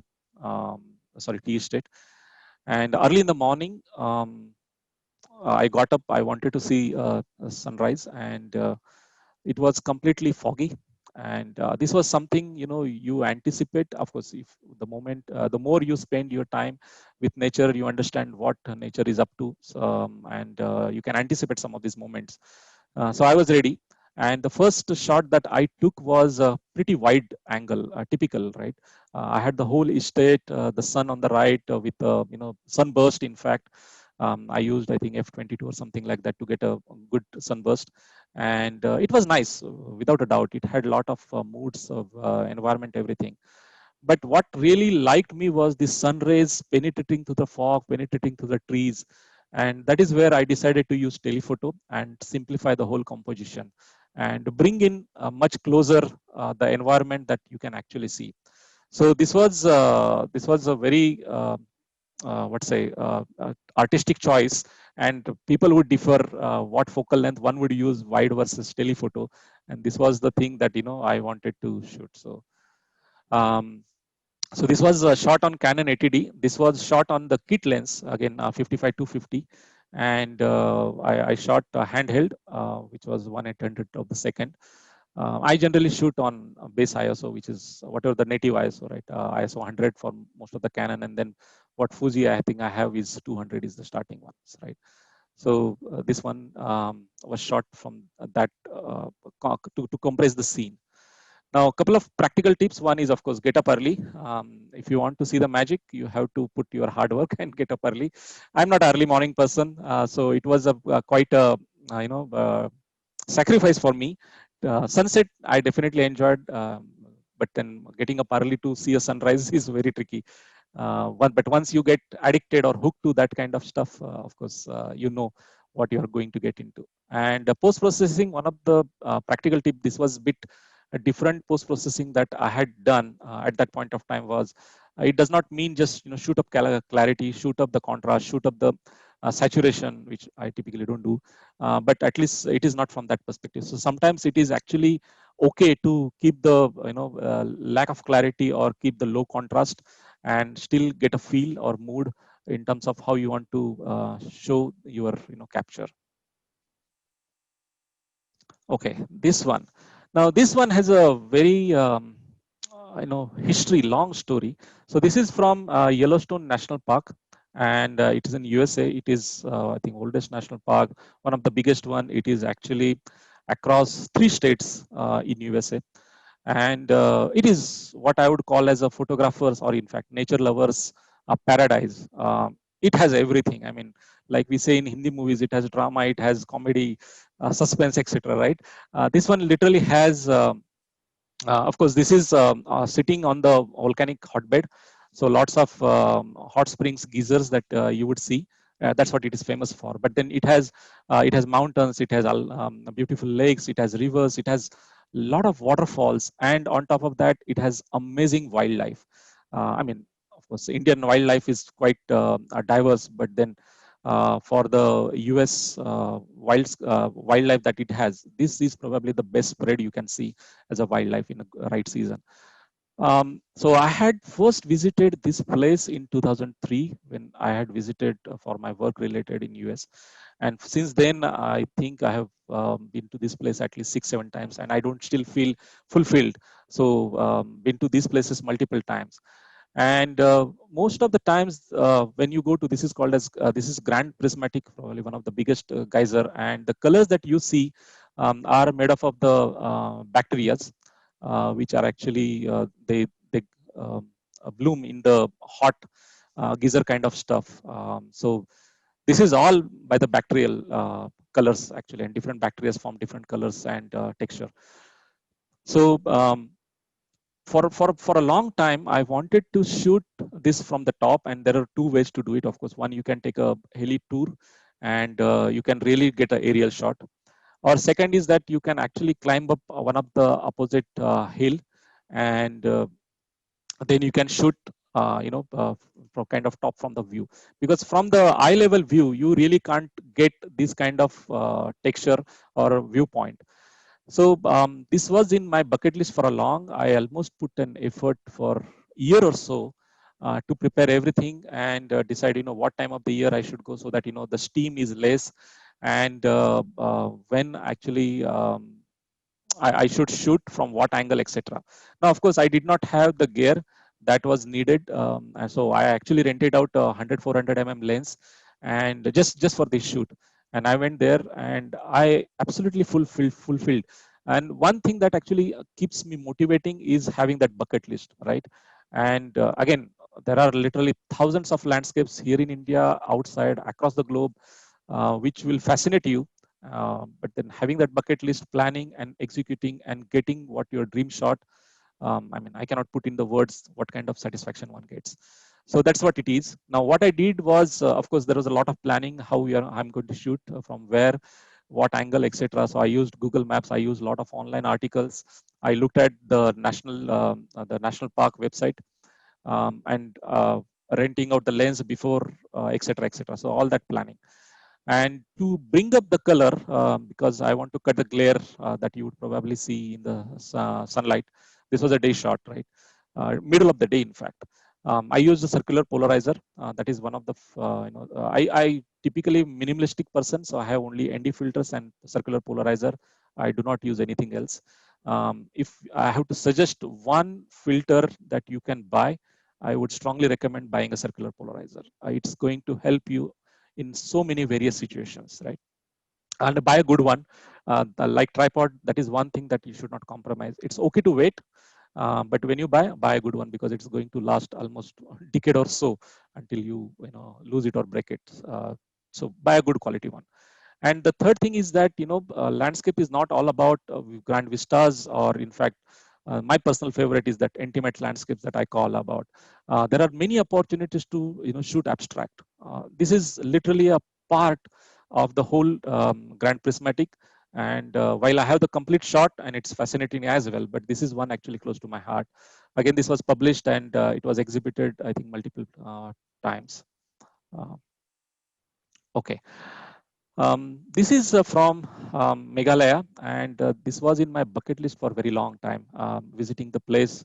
tea estate, and early in the morning, I got up. I wanted to see sunrise, and it was completely foggy, And this was something, you anticipate. Of course, if the more you spend your time with nature, you understand what nature is up to. So, and you can anticipate some of these moments. So I was ready. And the first shot that I took was a pretty wide angle, typical, right? I had the whole estate, the sun on the right, with sunburst. In fact, I used, I think, f22 or something like that to get a good sunburst, and it was nice, without a doubt. It had a lot of moods of environment, everything. But what really liked me was the sun rays penetrating through the fog, penetrating through the trees, and that is where I decided to use telephoto and simplify the whole composition and bring in much closer the environment that you can actually see. So this was a very what say artistic choice, and people would differ what focal length one would use, wide versus telephoto, and this was the thing that I wanted to shoot. Um, so this was a shot on Canon 80D. This was shot on the kit lens, again 55-250, and I shot handheld, which was 1/800 of the second. I generally shoot on base ISO, which is whatever the native ISO, right? ISO 100 for most of the Canon, and then what Fuji I think I have is 200 is the starting ones, right? So this one was shot from that to compress the scene. Now, a couple of practical tips. One is, of course, get up early. If you want to see the magic, you have to put your hard work and get up early. I'm not an early morning person, so it was quite a sacrifice for me. Sunset, I definitely enjoyed, but then getting up early to see a sunrise is very tricky. But once you get addicted or hooked to that kind of stuff, of course, you know what you are going to get into. And post processing, one of the practical tip. This was a bit a different post processing that I had done at that point of time was. It does not mean just shoot up clarity, shoot up the contrast, shoot up the saturation, which I typically don't do. But at least it is not from that perspective. So sometimes it is actually okay to keep the lack of clarity or keep the low contrast and still get a feel or mood in terms of how you want to show your capture. Okay, this one. Now this one has a very history, long story. So this is from Yellowstone National Park, and it is in USA. It is I think oldest national park, one of the biggest one. It is actually across 3 states in USA, and it is what I would call as a photographer's, or in fact nature lovers paradise. It has everything. I mean, like we say in Hindi movies, it has drama, it has comedy, suspense, etc. Right? This one literally has. Of course, this is sitting on the volcanic hotbed, so lots of hot springs, geysers that you would see. That's what it is famous for. But then it has mountains, it has beautiful lakes, it has rivers, it has a lot of waterfalls, and on top of that, it has amazing wildlife. I mean, of course, Indian wildlife is quite diverse, but then for the US wildlife that it has, this is probably the best spread you can see as a wildlife in a right season. So I had first visited this place in 2003 when I had visited for my work related in US, and since then I think I have been to this place at least 6-7 times, and I don't still feel fulfilled. So been to these places multiple times, and most of the times when you go to, this is called as this is Grand Prismatic, probably one of the biggest geyser, and the colors that you see are made up of the bacteria, which are actually they bloom in the hot geyser kind of stuff. So this is all by the bacterial colors actually, and different bacteria form different colors and texture. So for a long time, I wanted to shoot this from the top, and there are 2 ways to do it. Of course, one, you can take a heli tour, and you can really get an aerial shot. Or second is that you can actually climb up one of the opposite hill, and then you can shoot from kind of top from the view, because from the eye level view you really can't get this kind of texture or viewpoint. So this was in my bucket list for a long. I almost put an effort for year or so to prepare everything and decide what time of the year I should go, so that the steam is less, and when actually I should shoot from what angle, etc. Now, of course, I did not have the gear that was needed, and so I actually rented out a 100-400 lens, and just for this shoot. And I went there, and I absolutely fulfilled. And one thing that actually keeps me motivating is having that bucket list, right? And again, there are literally thousands of landscapes here in India, outside, across the globe, which will fascinate you. But then having that bucket list, planning and executing and getting what your dream shot, I mean, I cannot put in the words what kind of satisfaction one gets. So that's what it is. Now, what I did was, of course, there was a lot of planning how I'm going to shoot, from where, what angle, etc. So I used Google Maps. I used a lot of online articles. I looked at the national park website, and renting out the lens before, etc., etc. So all that planning. And to bring up the color, because I want to cut the glare that you would probably see in the sunlight. This was a day shot, right? Middle of the day, in fact. I used a circular polarizer. That is one of the, I typically minimalistic person, so I have only ND filters and circular polarizer. I do not use anything else. If I have to suggest one filter that you can buy, I would strongly recommend buying a circular polarizer. It's going to help you in so many various situations, right? And buy a good one. Like tripod, that is one thing that you should not compromise. It's okay to wait, but when you buy a good one, because it's going to last almost a decade or so until you lose it or break it. So buy a good quality one. And the third thing is that landscape is not all about grand vistas, or in fact, my personal favorite is that intimate landscapes that I call about. There are many opportunities to shoot abstract. This is literally a part of the whole grand prismatic. And while I have the complete shot, and it's fascinating as well, but this is one actually close to my heart. Again, this was published, and it was exhibited, I think, multiple times. Uh, okay. This is from Meghalaya, and this was in my bucket list for a very long time. Visiting the place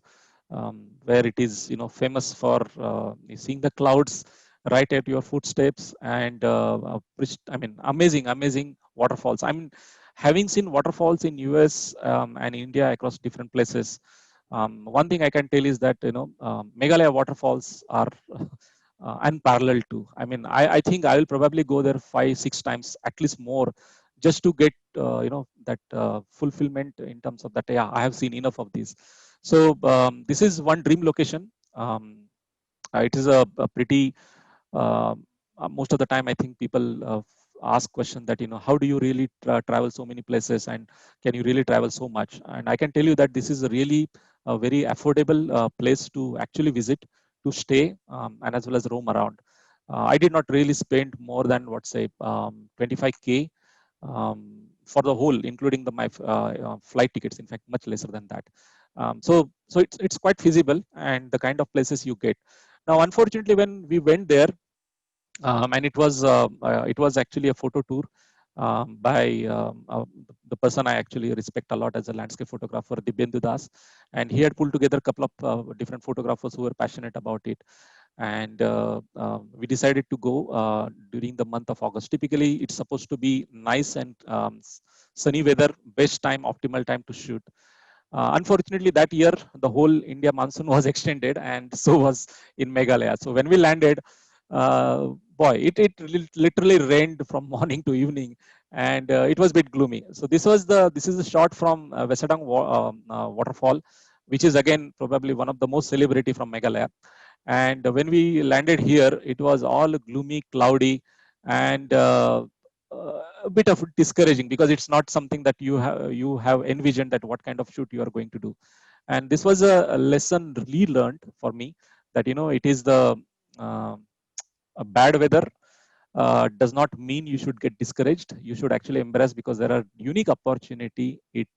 where it is, famous for seeing the clouds right at your footsteps, and I mean, amazing waterfalls. I mean, having seen waterfalls in US and India across different places, one thing I can tell is that Meghalaya waterfalls are unparalleled too. I mean, I think I will probably go there 5-6 times, at least more, just to get that fulfillment in terms of that. Yeah, I have seen enough of these. So this is one dream location. It is a pretty. Uh, Most of the time, I think people ask question that how do you really travel so many places, and can you really travel so much? And I can tell you that this is a really a very affordable place to actually visit, to stay, and as well as roam around. I did not really spend more than 25K for the whole, including my flight tickets. In fact, much lesser than that. So it's quite feasible, and the kind of places you get. Now, unfortunately, when we went there, and it was actually a photo tour by the person I actually respect a lot as a landscape photographer, Dibyendu Das, and he had pulled together a couple of different photographers who were passionate about it. And we decided to go during the month of August. Typically, it's supposed to be nice and sunny weather, best time, optimal time to shoot. Unfortunately, that year, the whole India monsoon was extended, and so was in Meghalaya. So when we landed, boy, it literally rained from morning to evening, and it was a bit gloomy. So this is a shot from Vesadang waterfall, which is again probably one of the most celebrity from Meghalaya. And when we landed here, it was all gloomy, cloudy, and a bit of discouraging, because it's not something that you have envisioned that what kind of shoot you are going to do. And this was a lesson really learned for me, that it is the uh, a bad weather does not mean you should get discouraged. You should actually embrace, because there are unique opportunity it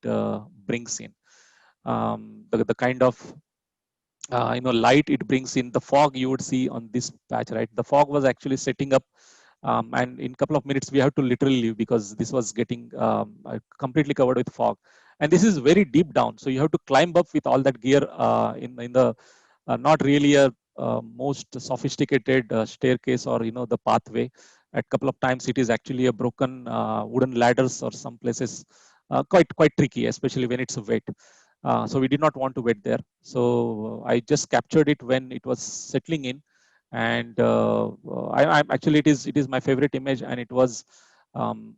brings in. The kind of light it brings in, the fog you would see on this patch, right? The fog was actually setting up, and in a couple of minutes we have to literally leave, because this was getting completely covered with fog. And this is very deep down, so you have to climb up with all that gear in the not really a most sophisticated staircase, or the pathway. At couple of times it is actually a broken wooden ladders, or some places quite tricky, especially when it's wet. So we did not want to wait there. So I just captured it when it was settling in, and I'm actually it is my favorite image, and it was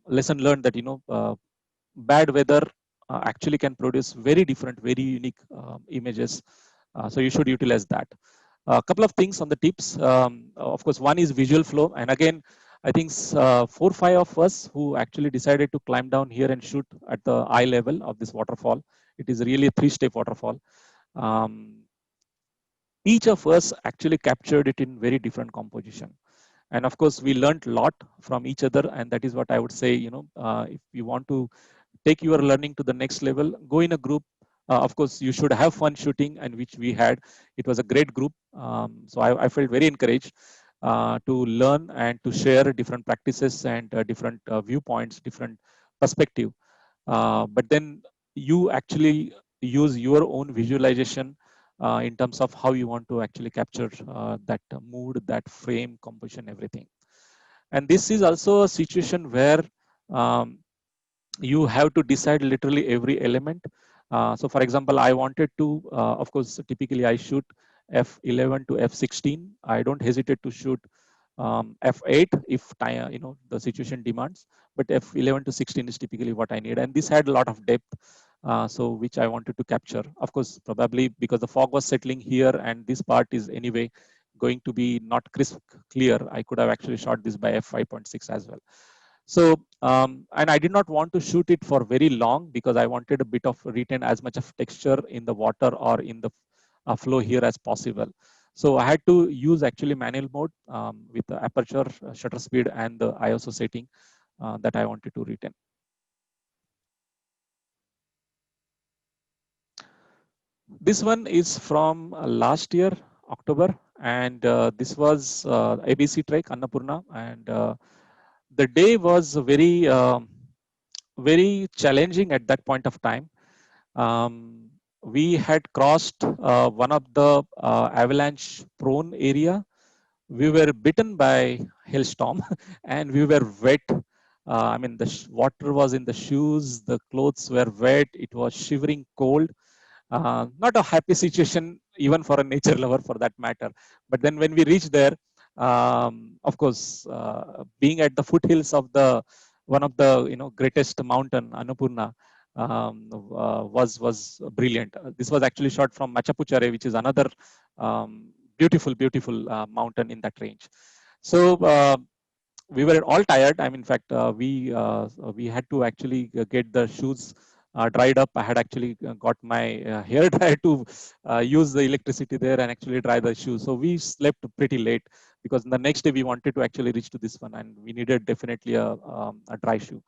lesson learned that bad weather actually can produce very different, very unique images. So you should utilize that. A couple of things on the tips. Of course, one is visual flow, and again, I think 4-5 of us who actually decided to climb down here and shoot at the eye level of this waterfall. It is really a 3-step waterfall. Um, each of us actually captured it in very different composition, and of course, we learned a lot from each other. And that is what I would say. If you want to take your learning to the next level, go in a group. Of course, you should have fun shooting, and which we had. It was a great group. So I felt very encouraged to learn and to share different practices and different viewpoints, different perspective. But then you actually use your own visualization in terms of how you want to actually capture that mood, that frame, composition, everything. And this is also a situation where um, you have to decide literally every element. So for example, I wanted to, of course, typically I shoot f11 to f16. I don't hesitate to shoot f8 if time, the situation demands, but f11 to 16 is typically what I need. And this had a lot of depth, so which I wanted to capture. Of course, probably because the fog was settling here and this part is anyway going to be not crisp clear, I could have actually shot this by f5.6 as well. So, and I did not want to shoot it for very long because I wanted a bit of retain as much of texture in the water or in the flow here as possible. So I had to use actually manual mode with the aperture, shutter speed, and the ISO setting that I wanted to retain. This one is from last year, October, and this was ABC Trek, Annapurna, and the day was very challenging at that point of time. We had crossed one of the avalanche prone area. We were bitten by hailstorm and we were wet. I mean, the water was in the shoes, the clothes were wet, it was shivering cold. Not a happy situation even for a nature lover for that matter. But then when we reached there, of course, being at the foothills of the one of the greatest mountain, Annapurna, was brilliant. This was actually shot from Machapuchare, which is another beautiful mountain in that range. So we were all tired. I mean, in fact, we had to actually get the shoes dried up. I had actually got my hair dryer to use the electricity there and actually dry the shoes. So we slept pretty late because the next day we wanted to actually reach to this one, and we needed definitely a dry shoe.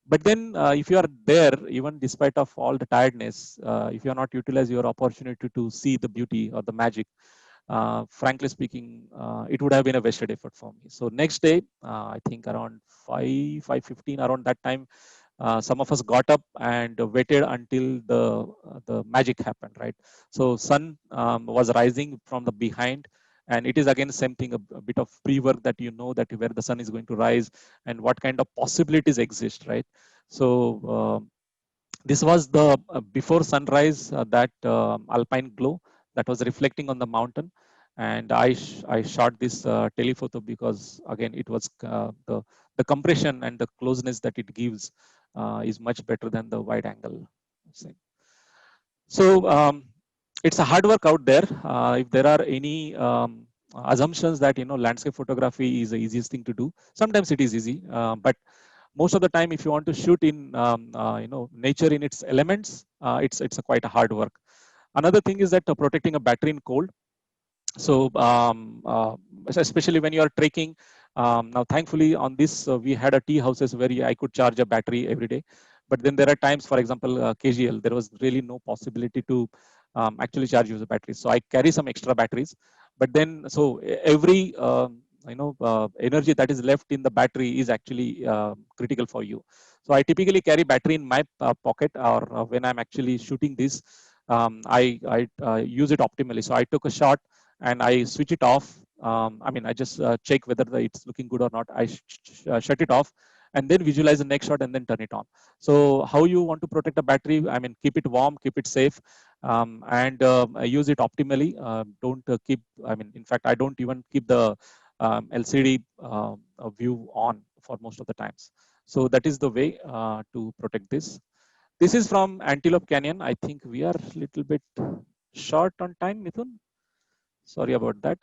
But then, if you are there, even despite of all the tiredness, if you are not utilize your opportunity to see the beauty or the magic, frankly speaking, it would have been a wasted effort for me. So next day, I think around 5:15, around that time, some of us got up and waited until the magic happened, right? So sun was rising from the behind, and it is again same thing, a bit of pre-work that that where the sun is going to rise and what kind of possibilities exist, right? So this was the before sunrise, that alpine glow that was reflecting on the mountain, and I shot this telephoto because again it was the compression and the closeness that it gives is much better than the wide angle. So it's a hard work out there. If there are any assumptions that landscape photography is the easiest thing to do, sometimes it is easy, but most of the time, if you want to shoot in nature in its elements, it's a quite a hard work. Another thing is that protecting a battery in cold. So especially when you are trekking, now thankfully on this we had a tea houses where I could charge a battery every day. But then there are times, for example, KGL, there was really no possibility to actually charge user batteries. So I carry some extra batteries. But then, so every energy that is left in the battery is actually critical for you. So I typically carry battery in my pocket, or when I'm actually shooting this, I use it optimally. So I took a shot and I switch it off. I mean, I just check whether it's looking good or not. I shut it off, and then visualize the next shot and then turn it on. So how you want to protect a battery? I mean, keep it warm, keep it safe, and use it optimally. Don't keep, I mean, in fact, I don't even keep the LCD view on for most of the times. So that is the way to protect this. This is from Antelope Canyon. I think we are a little bit short on time, Mithun. Sorry about that.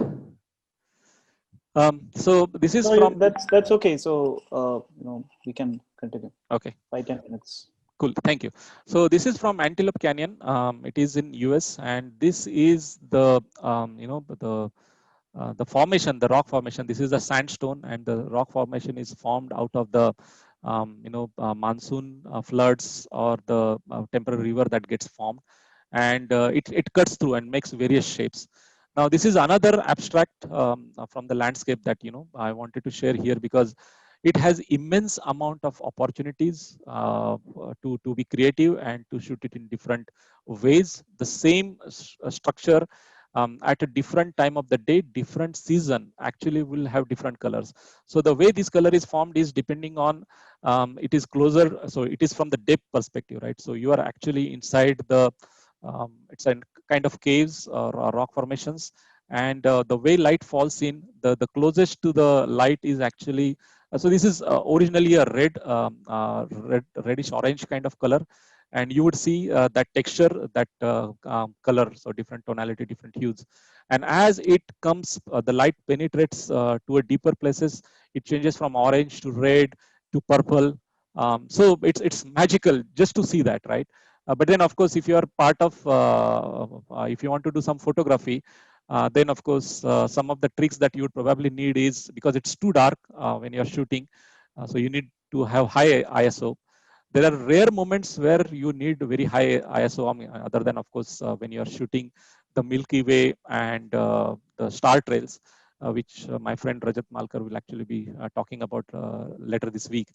So this is No, from. that's okay. So we can continue. Okay. 5-10 minutes. Cool. Thank you. So this is from Antelope Canyon. It is in US, and this is the the formation, the rock formation. This is the sandstone, and the rock formation is formed out of the monsoon floods or the temporary river that gets formed, and it cuts through and makes various shapes. Now this is another abstract from the landscape that I wanted to share here, because it has immense amount of opportunities to be creative and to shoot it in different ways. The same structure at a different time of the day, different season, actually will have different colors. So the way this color is formed is depending on it is closer, so it is from the depth perspective, right? So you are actually inside the it's a kind of caves or rock formations, and the way light falls in, the closest to the light is actually so this is originally a reddish orange kind of color, and you would see that texture, that color, so different tonality, different hues. And as it comes, the light penetrates to a deeper places, it changes from orange to red to purple. So it's magical just to see that, right? But then, of course, if you are part of, if you want to do some photography, then of course some of the tricks that you would probably need is, because it's too dark when you're shooting, so you need to have high ISO. There are rare moments where you need very high ISO, I mean, other than of course when you're shooting the Milky Way and the star trails, which my friend Rajat Malkar will actually be talking about later this week.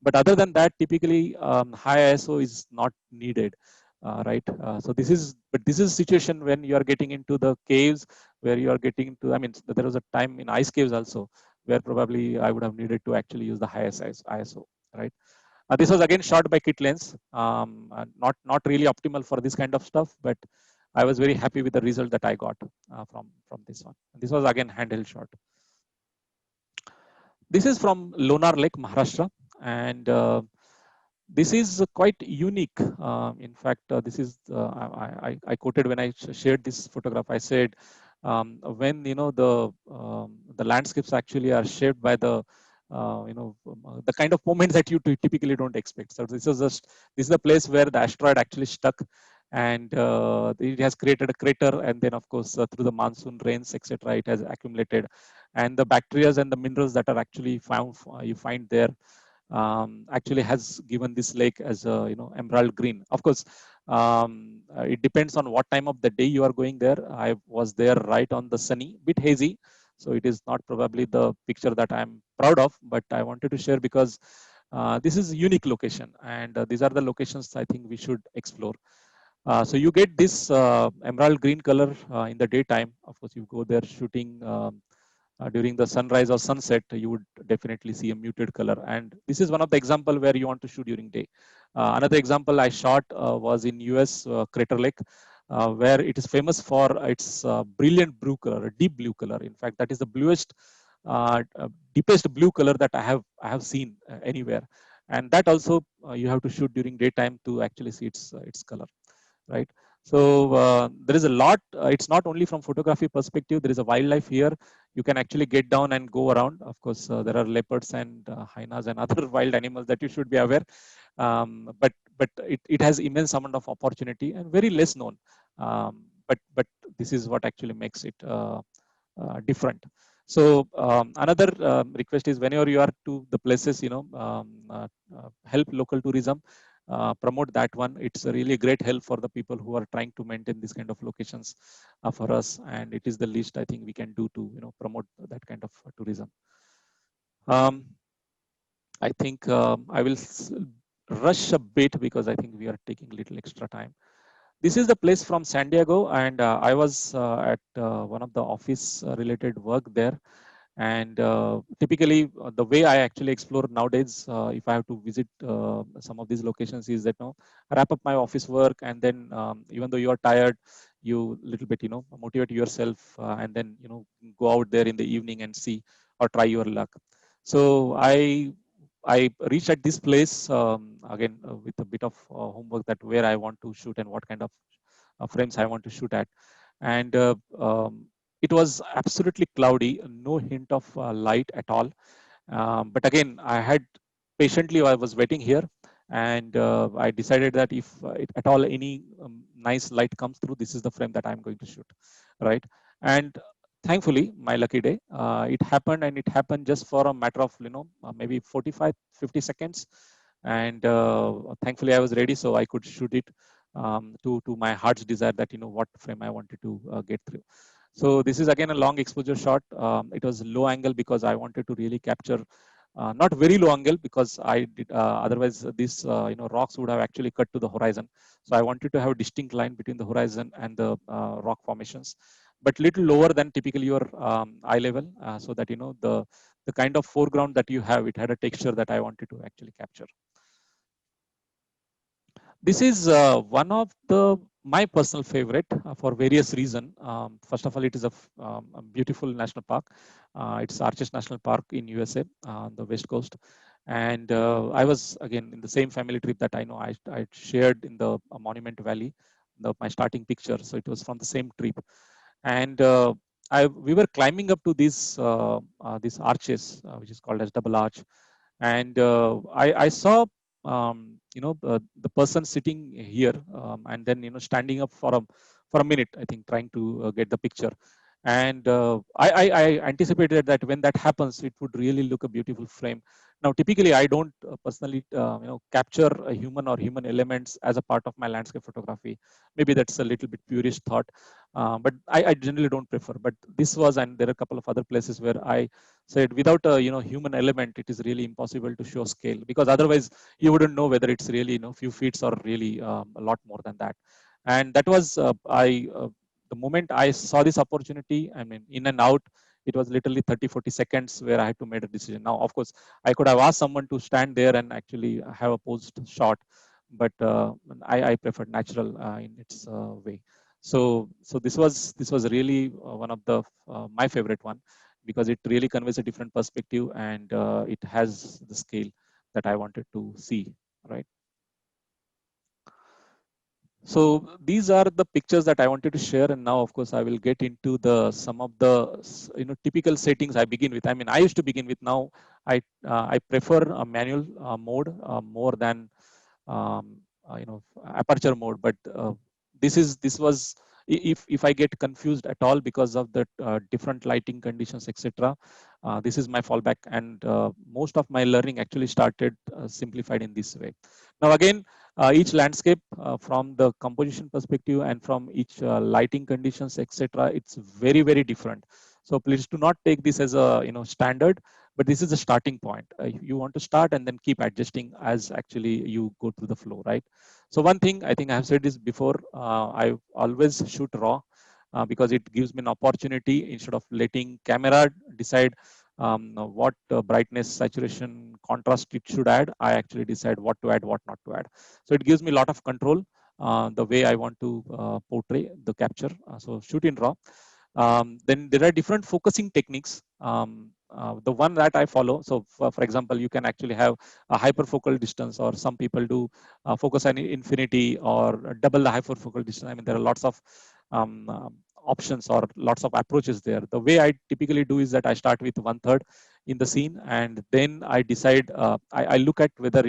But other than that, typically high ISO is not needed. Right. So this is, but this is a situation when you are getting into the caves, where you are getting into, I mean, there was a time in ice caves also where probably I would have needed to actually use the highest ISO, right? This was again shot by kit lens, not really optimal for this kind of stuff, but I was very happy with the result that I got from this one. This was again handheld shot. This is from Lonar Lake, Maharashtra, and this is quite unique. In fact, this is I quoted when I shared this photograph. I said when the landscapes actually are shaped by the the kind of moments that you typically don't expect. So this is the place where the asteroid actually stuck, and it has created a crater, and then of course through the monsoon rains, etc., it has accumulated, and the bacteria and the minerals that are actually found you find there actually has given this lake as a emerald green. Of course, it depends on what time of the day you are going there. I was there right on the sunny, bit hazy, so it is not probably the picture that I'm proud of, but I wanted to share because this is a unique location, and these are the locations I think we should explore. So you get this emerald green color in the daytime. Of course, you go there shooting during the sunrise or sunset, you would definitely see a muted color. And this is one of the example where you want to shoot during day. Another example I shot was in US Crater Lake, where it is famous for its brilliant blue color, deep blue color. In fact, that is the bluest, deepest blue color that I have seen anywhere. And that also you have to shoot during daytime to actually see its color, right? So there is a lot. It's not only from photography perspective. There is a wildlife here. You can actually get down and go around. Of course, there are leopards and hyenas and other wild animals that you should be aware. But it has immense amount of opportunity and very less known. But this is what actually makes it different. So another request is, whenever you are to the places, help local tourism, promote that one. It's a really great help for the people who are trying to maintain this kind of locations for us, and it is the least I think we can do to promote that kind of tourism. I think I will rush a bit because I think we are taking little extra time. This is the place from San Diego, and I was at one of the office related work there. And typically, the way I actually explore nowadays, if I have to visit some of these locations, is that wrap up my office work, and then even though you are tired, you little bit motivate yourself, and then go out there in the evening and see or try your luck. So I reached at this place again with a bit of homework, that where I want to shoot and what kind of frames I want to shoot at. And it was absolutely cloudy, no hint of light at all. But again, I had patiently, I was waiting here, and I decided that if at all any nice light comes through, this is the frame that I'm going to shoot, right? And thankfully, my lucky day, it happened, and it happened just for a matter of maybe 45, 50 seconds. And thankfully, I was ready, so I could shoot it to my heart's desire, that what frame I wanted to get through. So this is again a long exposure shot. It was low angle because I wanted to really capture, not very low angle, because I did otherwise these rocks would have actually cut to the horizon. So I wanted to have a distinct line between the horizon and the rock formations, but little lower than typically your eye level, so that the kind of foreground that you have, it had a texture that I wanted to actually capture. This is one of the my personal favorite for various reasons. First of all, it is a beautiful national park. It's Arches National Park in USA on the West Coast. And I was again in the same family trip that I shared in the Monument Valley, my starting picture. So it was from the same trip. And we were climbing up to these arches, which is called as Double Arch. And I saw the person sitting here, and then standing up for a minute, I think, trying to get the picture. And I anticipated that when that happens, it would really look a beautiful frame. Now, typically, I don't personally capture a human or human elements as a part of my landscape photography. Maybe that's a little bit purist thought, but I generally don't prefer. But this was, and there are a couple of other places where I said without a human element, it is really impossible to show scale, because otherwise you wouldn't know whether it's really few feet or really a lot more than that. And that was the moment I saw this opportunity, I mean, in and out, it was literally 30-40 seconds where I had to make a decision. Now, of course, I could have asked someone to stand there and actually have a posed shot, but I preferred natural in its way. So this was really one of the my favorite one, because it really conveys a different perspective, and it has the scale that I wanted to see, right? So these are the pictures that I wanted to share, and now, of course, I will get into the some of the typical settings I begin with. I mean, I used to begin with. Now I prefer a manual mode more than aperture mode. But this was, if I get confused at all because of the different lighting conditions, etc. This is my fallback, and most of my learning actually started simplified in this way. Now again, each landscape from the composition perspective and from each lighting conditions, etc., it's very different. So please do not take this as a standard, but this is a starting point. You want to start and then keep adjusting as actually you go through the flow, right? So one thing, I think I have said this before, I always shoot raw because it gives me an opportunity, instead of letting camera decide what brightness, saturation, contrast it should add. I actually decide what to add, what not to add. So it gives me a lot of control the way I want to portray the capture. So shoot in raw. Then there are different focusing techniques. The one that I follow, so for example, you can actually have a hyperfocal distance, or some people do focus on infinity or double the hyperfocal distance. I mean, there are lots of options or lots of approaches there. The way I typically do is that I start with 1/3 in the scene, and then I decide, I look at whether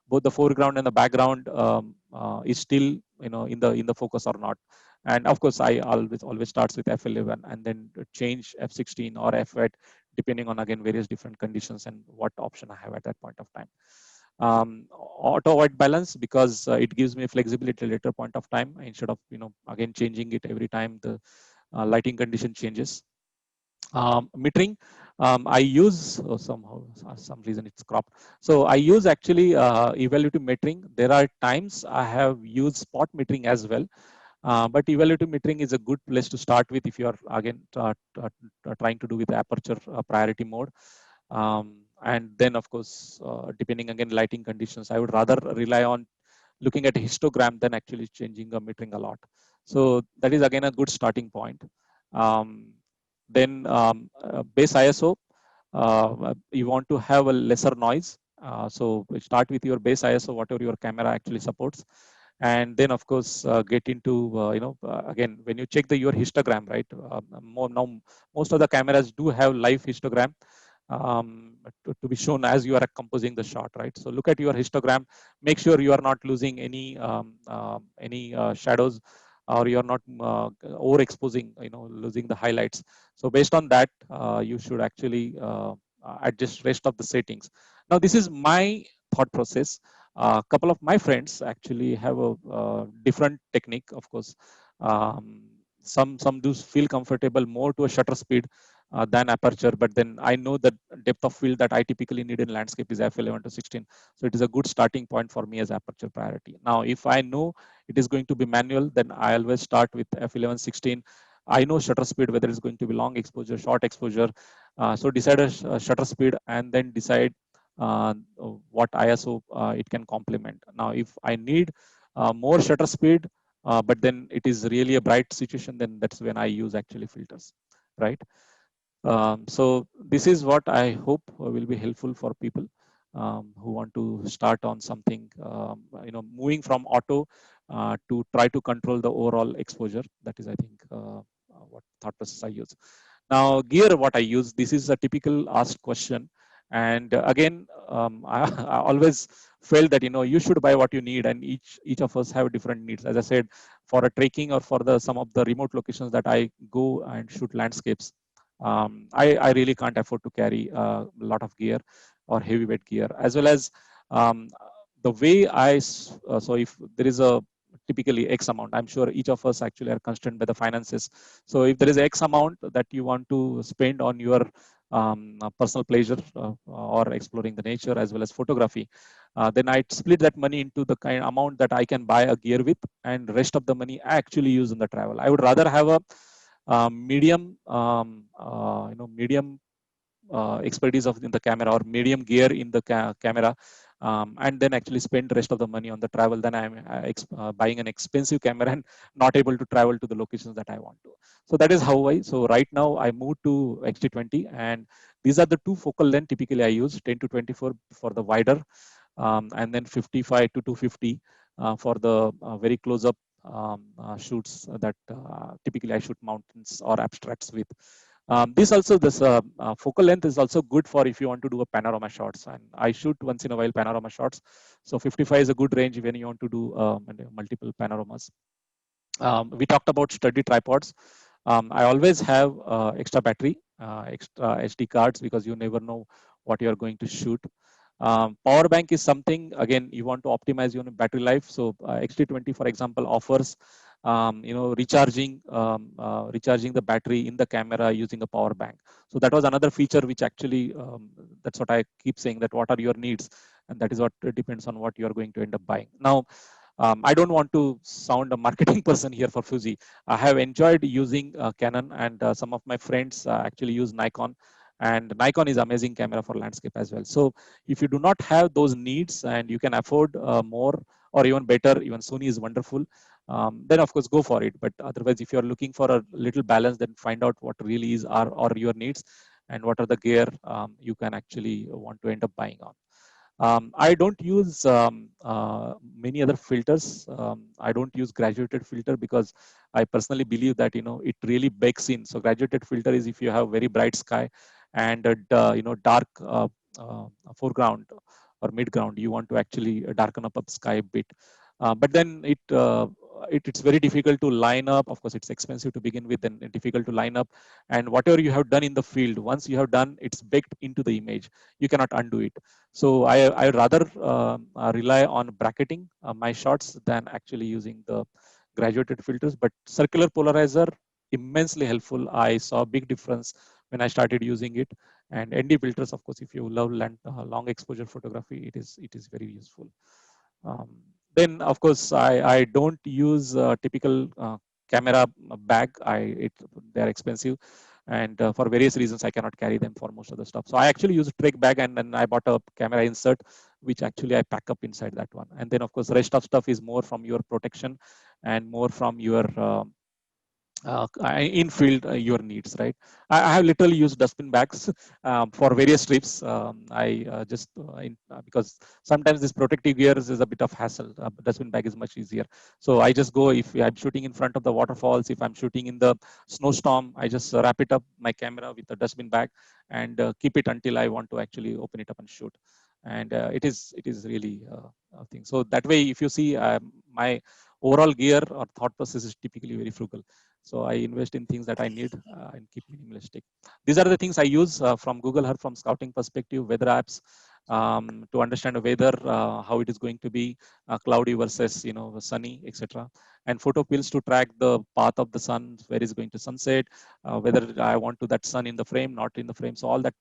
both the foreground and the background is still in the focus or not. And of course, I always starts with f11 and then change f16 or f8, depending on again various different conditions and what option I have at that point of time. Auto white balance, because it gives me flexibility at a later point of time, instead of again changing it every time the lighting condition changes. Metering, I use somehow some reason it's cropped. So I use actually evaluative metering. There are times I have used spot metering as well. But evaluative metering is a good place to start with if you are again trying to do with aperture priority mode. And then of course, depending again lighting conditions, I would rather rely on looking at a histogram than actually changing the metering a lot. So that is again a good starting point. Then base ISO, you want to have a lesser noise. So start with your base ISO, whatever your camera actually supports. And then of course get into again when you check your histogram, right? Now most of the cameras do have live histogram to be shown as you are composing the shot, right? So look at your histogram, make sure you are not losing any shadows, or you are not overexposing, losing the highlights. So based on that, you should actually adjust rest of the settings. Now this is my thought process. A couple of my friends actually have a different technique, of course. Some do feel comfortable more to a shutter speed than aperture, but then I know that depth of field that I typically need in landscape is f11 to 16. So it is a good starting point for me as aperture priority. Now if I know it is going to be manual, then I always start with f11 16. I know shutter speed, whether it's going to be long exposure, short exposure. So decide a shutter speed and then decide uh, what ISO it can complement. Now, if I need more shutter speed, but then it is really a bright situation, then that's when I use actually filters, right? So this is what I hope will be helpful for people who want to start on something, moving from auto to try to control the overall exposure. That is, I think, what thought process I use. Now, gear, what I use, this is a typical asked question. And again, I always felt that, you should buy what you need, and each of us have different needs. As I said, for a trekking or for some of the remote locations that I go and shoot landscapes, I really can't afford to carry a lot of gear or heavyweight gear, as well as the way so if there is a typically X amount, I'm sure each of us actually are constrained by the finances. So if there is X amount that you want to spend on your personal pleasure or exploring the nature as well as photography, then I'd split that money into the kind amount that I can buy a gear with, and rest of the money I actually use in the travel. I would rather have a medium expertise of in the camera, or medium gear in the camera, and then actually spend the rest of the money on the travel than I'm buying an expensive camera and not able to travel to the locations that I want to. So that is how so right now I moved to X-T20, and these are the two focal length typically I use: 10 to 24 for the wider, and then 55 to 250 for the very close up shoots that typically I shoot mountains or abstracts with. This focal length is also good for if you want to do a panorama shots, and I shoot once in a while panorama shots. So 55 is a good range when you want to do multiple panoramas. We talked about sturdy tripods. I always have extra battery, extra SD cards, because you never know what you are going to shoot. Power bank is something, again, you want to optimize your battery life. So X-T20, for example, offers recharging the battery in the camera using a power bank. So that was another feature which actually, that's what I keep saying, that what are your needs, and that is what depends on what you are going to end up buying. Now, I don't want to sound a marketing person here for Fuji. I have enjoyed using Canon, and some of my friends actually use Nikon, and Nikon is amazing camera for landscape as well. So if you do not have those needs and you can afford more or even better, even Sony is wonderful, then of course go for it. But otherwise, if you're looking for a little balance, then find out what really is are your needs, and what are the gear you can actually want to end up buying on. I don't use many other filters. I don't use graduated filter, because I personally believe that it really bakes in. So graduated filter is if you have very bright sky and dark foreground or midground, you want to actually darken up a sky a bit. But then it's very difficult to line up. Of course, it's expensive to begin with, and difficult to line up. And whatever you have done in the field, once you have done, it's baked into the image. You cannot undo it. So I rather rely on bracketing my shots than actually using the graduated filters. But circular polarizer, immensely helpful. I saw a big difference when I started using it. And ND filters, of course, if you love long exposure photography, it is very useful. Um, Then of course I don't use typical camera bag. They're expensive, and for various reasons I cannot carry them for most of the stuff. So I actually use a trek bag, and then I bought a camera insert which actually I pack up inside that one. And then of course rest of stuff is more from your protection and more from your infield your needs, right? I have literally used dustbin bags for various trips. I just because sometimes this protective gear is a bit of hassle. Dustbin bag is much easier. So I just go, if I'm shooting in front of the waterfalls, if I'm shooting in the snowstorm, I just wrap it up my camera with a dustbin bag and keep it until I want to actually open it up and shoot. And it is really a thing. So that way, if you see my overall gear or thought process is typically very frugal. So I invest in things that I need and keep minimalistic. These are the things I use from Google Earth from scouting perspective, weather apps, to understand the weather, how it is going to be, cloudy versus sunny, etc. And photo pills to track the path of the sun, where is going to sunset, whether I want to that sun in the frame, not in the frame. So all that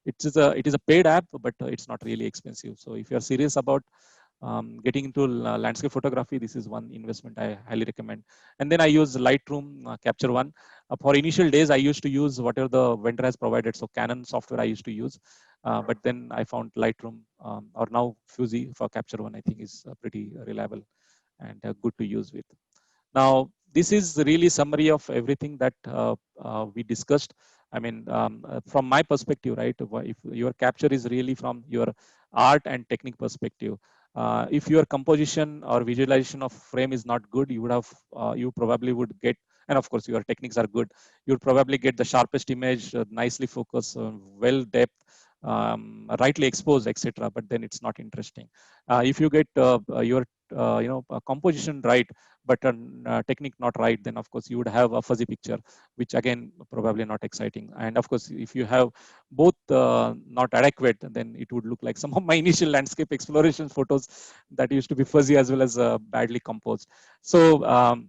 it is a paid app, but it's not really expensive. So if you are serious about getting into landscape photography, this is one investment I highly recommend. And then I use Lightroom Capture One. For initial days, I used to use whatever the vendor has provided. So Canon software I used to use, but then I found Lightroom or now Fuji for Capture One. I think is pretty reliable and good to use with. Now, this is really summary of everything that we discussed. I mean, from my perspective, right? If your capture is really from your art and technique perspective, if your composition or visualization of frame is not good, you probably would get, and of course your techniques are good, you'll probably get the sharpest image, nicely focused, well depth, rightly exposed, etc. But then it's not interesting. If you get your composition right, but technique not right, then of course you would have a fuzzy picture, which again probably not exciting. And of course, if you have both not adequate, then it would look like some of my initial landscape exploration photos that used to be fuzzy as well as badly composed. So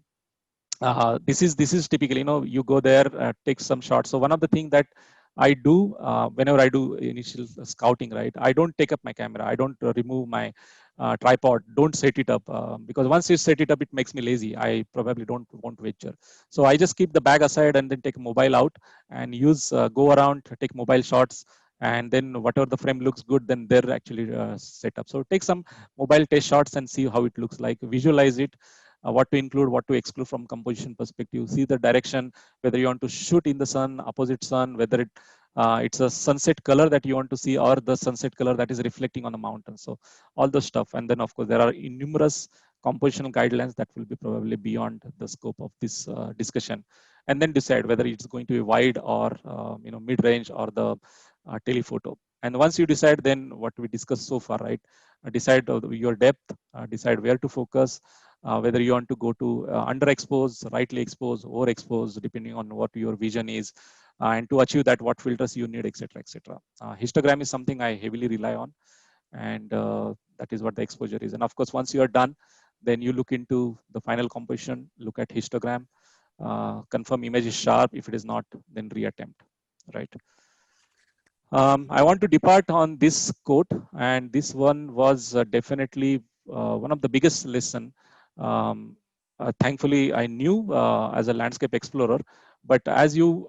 this is typically, you go there, take some shots. So one of the things that I do whenever I do initial scouting, right, I don't take up my camera, I don't remove my tripod, don't set it up, because once you set it up, it makes me lazy. I probably don't want to venture. So I just keep the bag aside and then take mobile out and use go around, take mobile shots, and then whatever the frame looks good, then they're actually set up. So take some mobile test shots and see how it looks like, visualize it, what to include, what to exclude from composition perspective, see the direction, whether you want to shoot in the sun, opposite sun, whether it's a sunset color that you want to see or the sunset color that is reflecting on the mountain. So all the stuff. And then of course there are numerous compositional guidelines that will be probably beyond the scope of this discussion. And then decide whether it's going to be wide or mid-range or the telephoto. And once you decide, then what we discussed so far, right? Decide your depth, decide where to focus, whether you want to go to underexposed, rightly exposed, overexposed, depending on what your vision is, and to achieve that, what filters you need, etc., etc. Histogram is something I heavily rely on, and that is what the exposure is. And of course, once you are done, then you look into the final composition, look at histogram, confirm image is sharp. If it is not, then reattempt, right? I want to depart on this quote, and this one was definitely one of the biggest lesson. Thankfully, I knew as a landscape explorer, but as you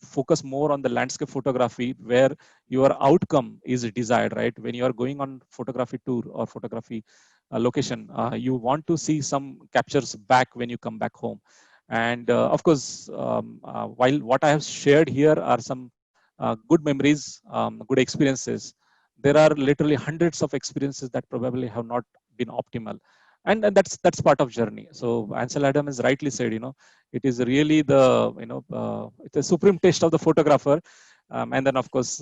focus more on the landscape photography, where your outcome is desired, right? When you are going on photography tour or photography location, you want to see some captures back when you come back home. And of course, while what I have shared here are some good memories, good experiences, there are literally hundreds of experiences that probably have not been optimal, and that's part of journey. So Ansel Adams has rightly said, it is really the it's a supreme test of the photographer, and then of course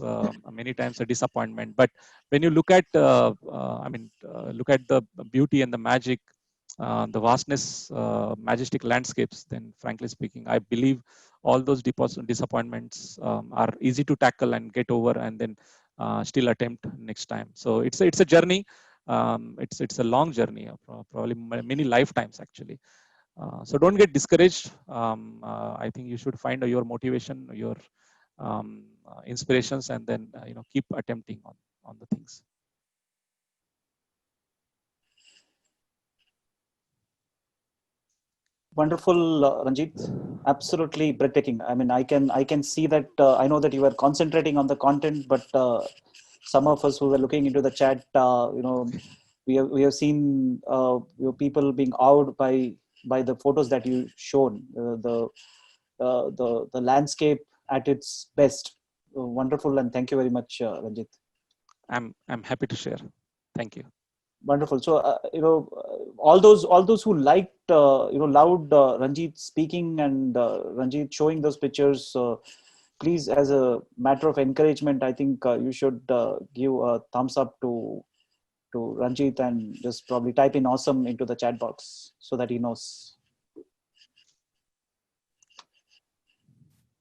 many times a disappointment. But when you look at look at the beauty and the magic, the vastness, majestic landscapes, then frankly speaking, I believe all those disappointments are easy to tackle and get over, and then still attempt next time. So it's a journey. It's a long journey, probably many lifetimes actually. So don't get discouraged. I think you should find your motivation, your inspirations, and then keep attempting on the things. Wonderful, Ranjit. Absolutely breathtaking. I mean, I can see that. I know that you are concentrating on the content, but some of us who were looking into the chat, we have seen people being awed by the photos that you shown. The landscape at its best. Wonderful, and thank you very much, Ranjit. I'm happy to share. Thank you. Wonderful. So all those who liked loved Ranjit speaking and Ranjit showing those pictures, please, as a matter of encouragement, I think you should give a thumbs up to Ranjit and just probably type in awesome into the chat box so that he knows.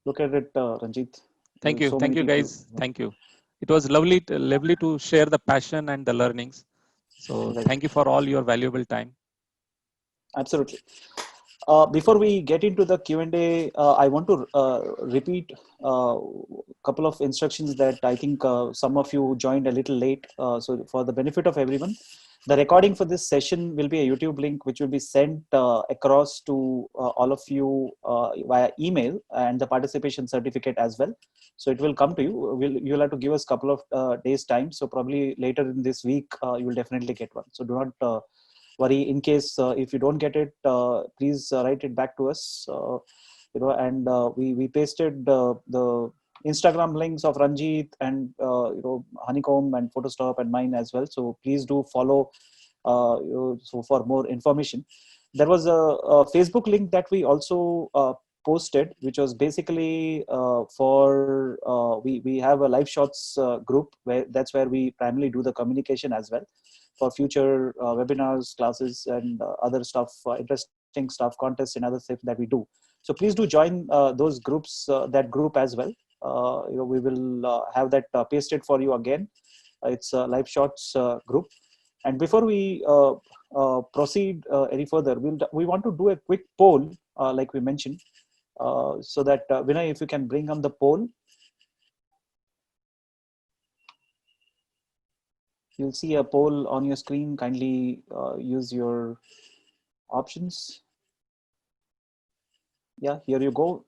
Look at it, Ranjit. Thank you. So Thank many you, people. guys. Thank you. It was lovely to share the passion and the learnings. So Right. thank you for all your valuable time. Absolutely. Before we get into the Q&A, I want to repeat a couple of instructions that I think some of you joined a little late. So for the benefit of everyone, the recording for this session will be a YouTube link, which will be sent across to all of you via email, and the participation certificate as well. So it will come to you. You'll have to give us a couple of days time. So probably later in this week, you will definitely get one. So do not worry. In case if you don't get it, please write it back to us. And we pasted the Instagram links of Ranjit and Honeycomb and Photostop and mine as well. So please do follow so for more information. There was a Facebook link that we also posted, which was basically for we have a live shots group where that's where we primarily do the communication as well for future webinars, classes, and other stuff, interesting stuff, contests, and other stuff that we do. So please do join those groups, that group as well. We will have that pasted for you again. It's a live shots group. And before we proceed any further, we want to do a quick poll, like we mentioned, so that Vinay, if you can bring on the poll. You'll see a poll on your screen. Kindly use your options. Yeah, here you go.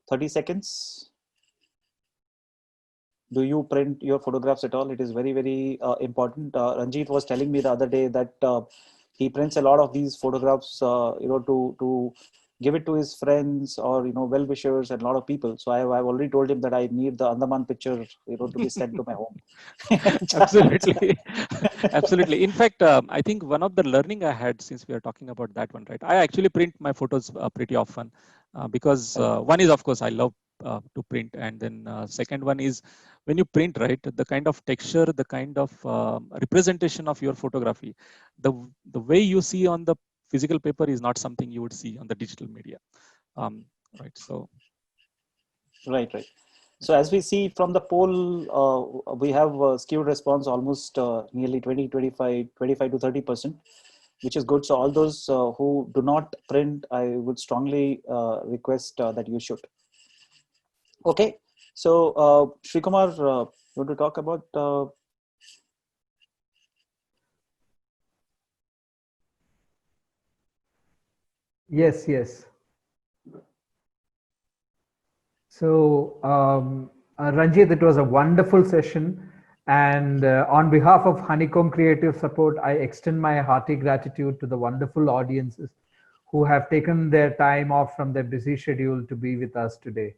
30 seconds. Do you print your photographs at all? It is very, very important. Ranjit was telling me the other day that he prints a lot of these photographs, to give it to his friends or well-wishers and a lot of people. So I've already told him that I need the Andaman picture, to be sent to my home. Absolutely. Absolutely. In fact, I think one of the learning I had, since we are talking about that one, right? I actually print my photos pretty often because one is, of course, I love to print, and then second one is when you print, right, the kind of texture, the kind of representation of your photography, the way you see on the physical paper is not something you would see on the digital media. Right. So. Right. So as we see from the poll, we have skewed response almost nearly 20, 25 to 30%, which is good. So all those who do not print, I would strongly request that you should. Okay. So Srikumar, you want to talk about? Yes. So, Ranjit, it was a wonderful session. And on behalf of Honeycomb Creative Support, I extend my hearty gratitude to the wonderful audiences who have taken their time off from their busy schedule to be with us today.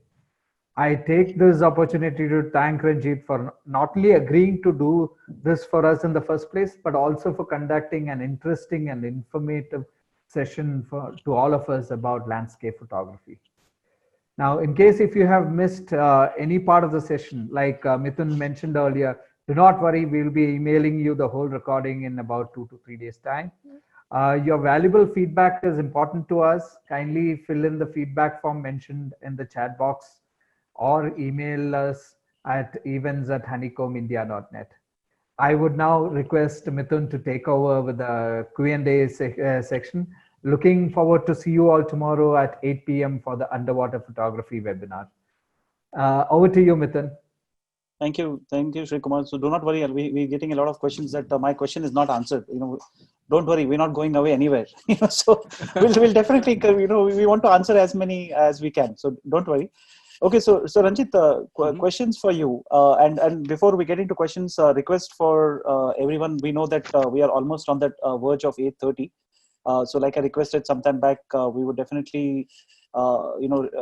I take this opportunity to thank Ranjit for not only agreeing to do this for us in the first place, but also for conducting an interesting and informative session to all of us about landscape photography. Now, in case if you have missed any part of the session, like Mithun mentioned earlier, do not worry, we'll be emailing you the whole recording in about 2 to 3 days time. Your valuable feedback is important to us. Kindly fill in the feedback form mentioned in the chat box or email us at events@honeycombindia.net. I would now request Mithun to take over with the Q&A section. Looking forward to see you all tomorrow at 8 p.m. for the underwater photography webinar. Over to you, Mithun. Thank you, Sri Kumar. So do not worry. We're getting a lot of questions that my question is not answered. Don't worry. We're not going away anywhere. So we'll definitely, we want to answer as many as we can. So don't worry. Okay, so Ranjit, questions for you. And before we get into questions, request for everyone. We know that we are almost on that verge of 8:30. So like I requested sometime back, we would definitely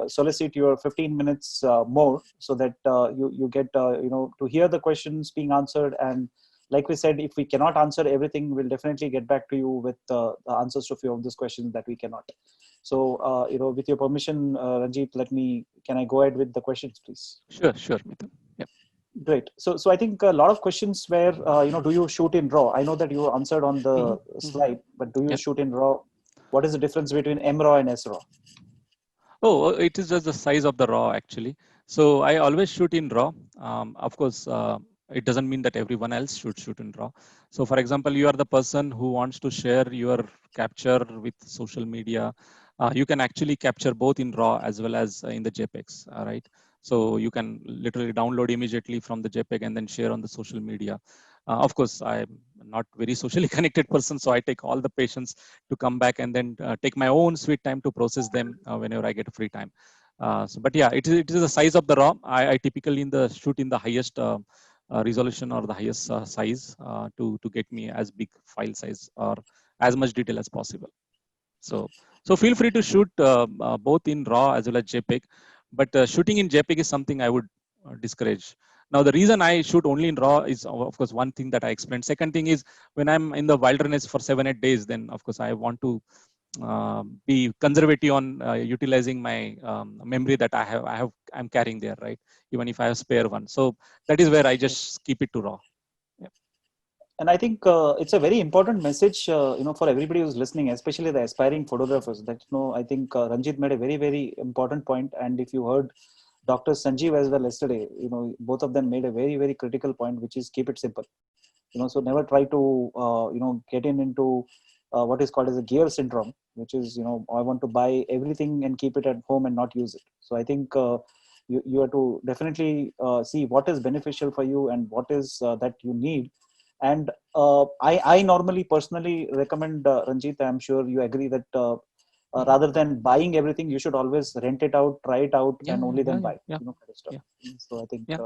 solicit your 15 minutes more, so that you get to hear the questions being answered. And like we said, if we cannot answer everything, we'll definitely get back to you with the answers to a few of these questions that we cannot. So with your permission, Ranjit, can I go ahead with the questions, please? Sure, Mithun. Yeah. Great. So I think a lot of questions were, do you shoot in RAW? I know that you answered on the slide, but do you shoot in RAW? What is the difference between MRAW and SRAW? Oh, it is just the size of the RAW actually. So I always shoot in RAW. Of course, it doesn't mean that everyone else should shoot in RAW. So for example, you are the person who wants to share your capture with social media. You can actually capture both in RAW as well as in the JPEGs, right? So you can literally download immediately from the JPEG and then share on the social media. Of course, I'm not very socially connected person, so I take all the patience to come back and then take my own sweet time to process them whenever I get free time. But yeah, it is the size of the RAW. I typically shoot in the highest resolution or the highest size to get me as big file size or as much detail as possible. So feel free to shoot both in RAW as well as JPEG, but shooting in JPEG is something I would discourage. Now, the reason I shoot only in RAW is, of course, one thing that I explained. Second thing is, when I'm in the wilderness for 7-8 days, then of course I want to be conservative on utilizing my memory that I'm carrying there, right? Even if I have spare one. So that is where I just keep it to RAW. Yeah. And I think it's a very important message, for everybody who's listening, especially the aspiring photographers. That I think Ranjit made a very, very important point. And if you heard Dr. Sanjeev as well yesterday, both of them made a very, very critical point, which is keep it simple. So never try to get into what is called as a gear syndrome, which is I want to buy everything and keep it at home and not use it. So I think you have to definitely see what is beneficial for you and what is that you need. And I normally personally recommend, Ranjit, I'm sure you agree that rather than buying everything, you should always rent it out, try it out, and only then buy. Yeah. Kind of stuff. So I think Yeah.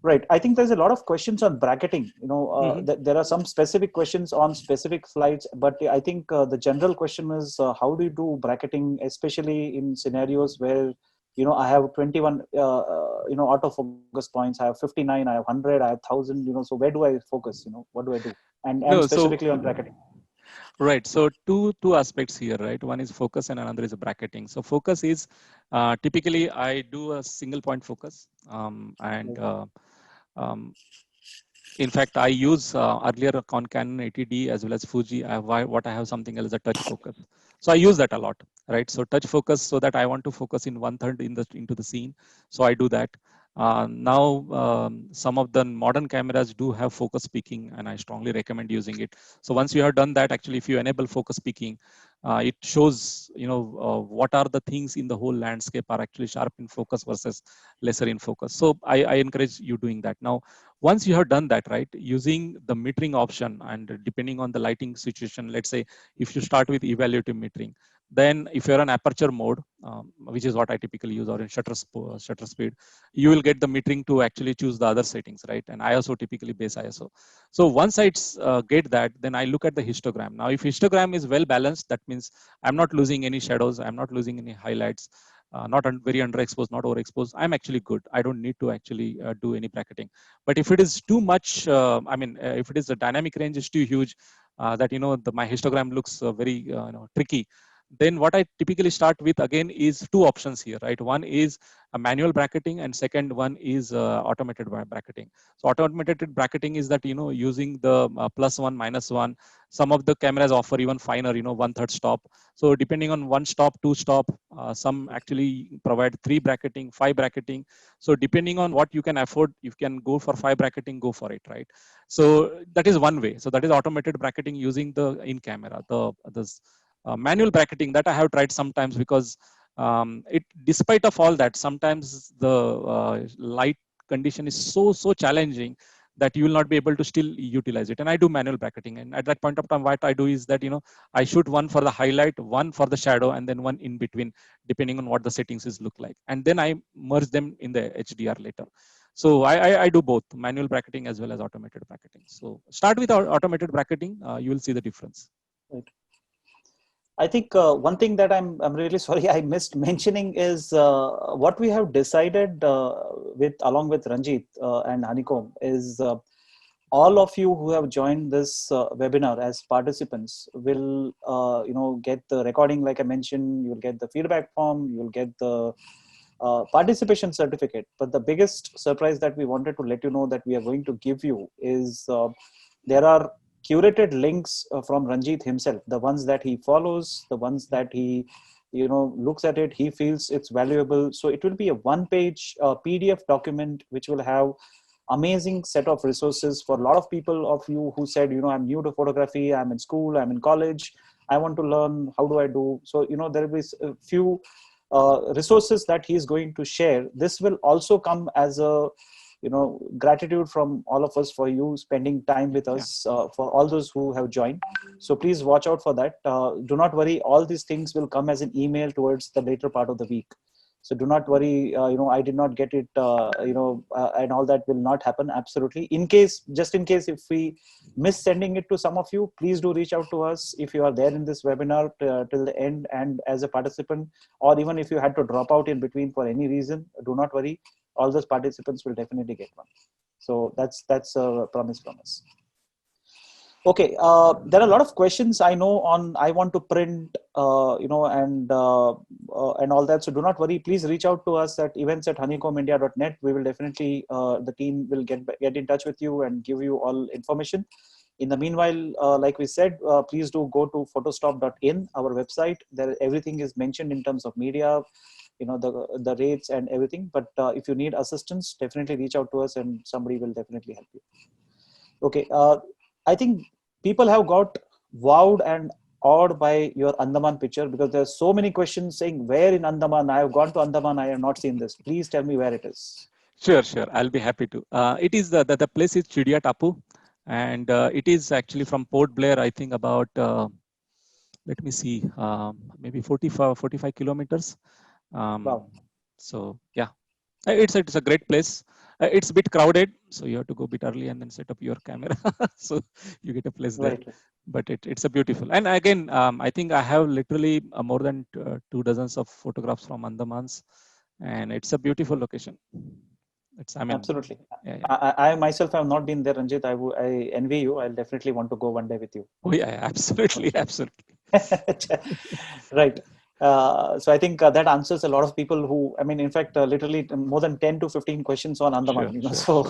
right. I think there's a lot of questions on bracketing. There are some specific questions on specific slides, but I think the general question is how do you do bracketing, especially in scenarios where I have 21 autofocus points, I have 59, I have 100, I have 1000. So where do I focus? What do I do? And specifically on bracketing. Right. So two aspects here, right? One is focus and another is bracketing. So focus is typically I do a single point focus, in fact, I use earlier on Canon 80D as well as Fuji. I have something else, a touch focus. So I use that a lot, right? So touch focus, so that I want to focus in 1/3 into the scene. So I do that. Now, some of the modern cameras do have focus peaking, and I strongly recommend using it. So once you have done that, actually, if you enable focus peaking, it shows what are the things in the whole landscape are actually sharp in focus versus lesser in focus. So I encourage you doing that. Now, once you have done that, right, using the metering option, and depending on the lighting situation, let's say if you start with evaluative metering, then if you're on aperture mode, which is what I typically use, or in shutter speed, you will get the metering to actually choose the other settings, right? And ISO, typically base ISO. So once I get that, then I look at the histogram. Now, if histogram is well balanced, that means I'm not losing any shadows, I'm not losing any highlights, not very underexposed, not overexposed, I'm actually good. I don't need to actually do any bracketing. But if it is too much, if it is the dynamic range is too huge, that my histogram looks very tricky, then what I typically start with again is two options here, right? One is a manual bracketing, and second one is automated bracketing. So automated bracketing is that using the +1, -1. Some of the cameras offer even finer, 1/3 stop. So depending on 1 stop, 2 stop, some actually provide 3 bracketing, 5 bracketing. So depending on what you can afford, you can go for 5 bracketing, go for it, right? So that is one way. So that is automated bracketing using the in camera. Manual bracketing that I have tried sometimes, because despite of all that, sometimes the light condition is so challenging that you will not be able to still utilize it. And I do manual bracketing. And at that point of time, what I do is that, I shoot one for the highlight, one for the shadow, and then one in between, depending on what the settings is look like. And then I merge them in the HDR later. So I do both manual bracketing as well as automated bracketing. So start with automated bracketing. You will see the difference. Right. I think one thing that I'm really sorry I missed mentioning is what we have decided along with Ranjit and Honeycomb is all of you who have joined this webinar as participants will get the recording, like I mentioned. You'll get the feedback form, you'll get the participation certificate. But the biggest surprise that we wanted to let you know that we are going to give you is there are curated links from Ranjit himself, the ones that he follows, the ones that he looks at it, he feels it's valuable. So it will be a one-page PDF document which will have amazing set of resources for a lot of people of you who said, I'm new to photography, I'm in school, I'm in college, I want to learn, how do I do? So there will be a few resources that he is going to share. This will also come as a gratitude from all of us for you spending time with us, for all those who have joined. So please watch out for that. Do not worry, all these things will come as an email towards the later part of the week. So do not worry, I did not get it, and all that will not happen. Absolutely. Just in case if we miss sending it to some of you, please do reach out to us if you are there in this webinar till the end and as a participant, or even if you had to drop out in between for any reason, do not worry. All those participants will definitely get one. So that's a promise from us. Okay, there are a lot of questions I know on I want to print, and all that. So do not worry. Please reach out to us at events@honeycombindia.net. We will definitely, the team will get in touch with you and give you all information. In the meanwhile, like we said, please do go to photostop.in, our website. There, everything is mentioned in terms of media, the rates and everything. But if you need assistance, definitely reach out to us and somebody will definitely help you. Okay, I think people have got wowed and awed by your Andaman picture, because there's so many questions saying, where in Andaman? I have gone to Andaman, I have not seen this. Please tell me where it is. Sure. I'll be happy to. It is the place is Chidia Tapu, and it is actually from Port Blair, I think about, let me see, maybe 45 kilometers. Wow. So yeah, it's a great place. It's a bit crowded, so you have to go a bit early and then set up your camera so you get a place there. Right. But it's a beautiful, and again, I think I have literally more than 2 dozens of photographs from Andamans, and it's a beautiful location. Absolutely. Yeah. I myself have not been there, Ranjit. I envy you. I'll definitely want to go one day with you. Oh yeah, absolutely. Right. So I think that answers a lot of people who, in fact, literally more than 10 to 15 questions on Andaman. Sure.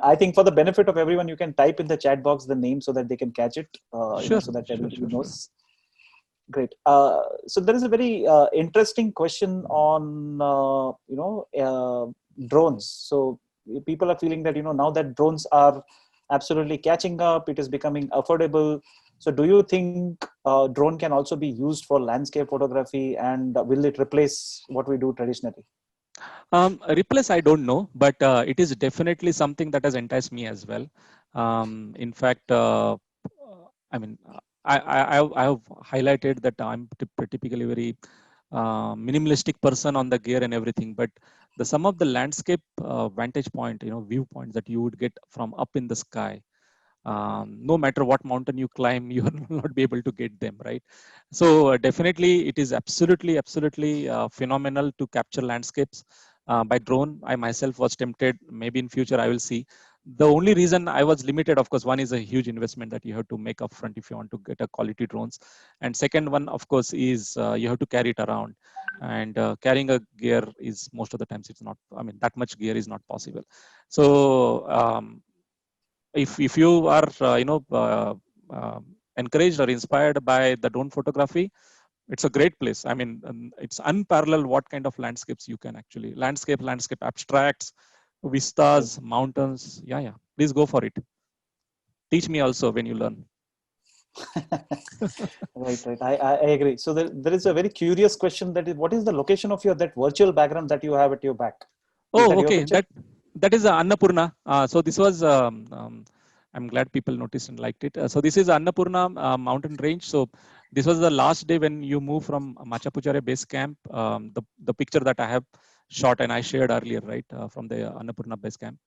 I think for the benefit of everyone, you can type in the chat box the name so that they can catch it, so that everybody knows. Great. So there is a very interesting question on, drones. So people are feeling that, now that drones are absolutely catching up, it is becoming affordable. So do you think drone can also be used for landscape photography, and will it replace what we do traditionally? Replace, I don't know, but it is definitely something that has enticed me as well. In fact, I have highlighted that I'm typically very minimalistic person on the gear and everything, but some of the landscape vantage point, viewpoints that you would get from up in the sky, no matter what mountain you climb, you will not be able to get them, right? So definitely it is absolutely phenomenal to capture landscapes by drone. I myself was tempted. Maybe in future I will see. The only reason I was limited, of course, one is a huge investment that you have to make upfront if you want to get a quality drones, and second one, of course, is you have to carry it around, and carrying a gear is most of the times it's not. That much gear is not possible. So if you are encouraged or inspired by the drone photography, it's a great place. It's unparalleled what kind of landscapes you can actually landscape abstracts, vistas, mountains. Yeah. Please go for it. Teach me also when you learn. Right. I agree. So there is a very curious question, that is, what is the location of that virtual background that you have at your back? Is Oh, that your okay. picture? That is Annapurna. So this was. I'm glad people noticed and liked it. So this is Annapurna mountain range. So this was the last day when you move from Machapuchare base camp. The picture that I have shot and I shared earlier, right, from the Annapurna base camp.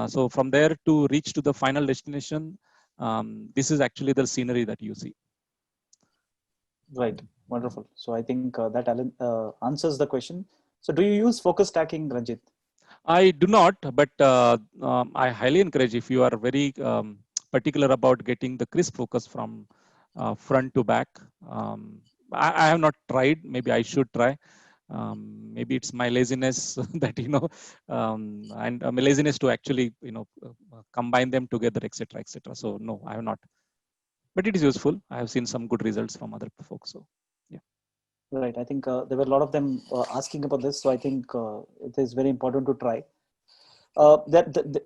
So from there to reach to the final destination, this is actually the scenery that you see. Right. Wonderful. So I think that answers the question. So do you use focus stacking, Ranjit? I do not, but I highly encourage if you are very particular about getting the crisp focus from front to back. Um, I have not tried. Maybe I should try. Maybe it's my laziness that and my laziness to actually combine them together, etc., etc. So no, I have not. But it is useful. I have seen some good results from other folks. So yeah. Right. I think there were a lot of them asking about this. So I think it is very important to try.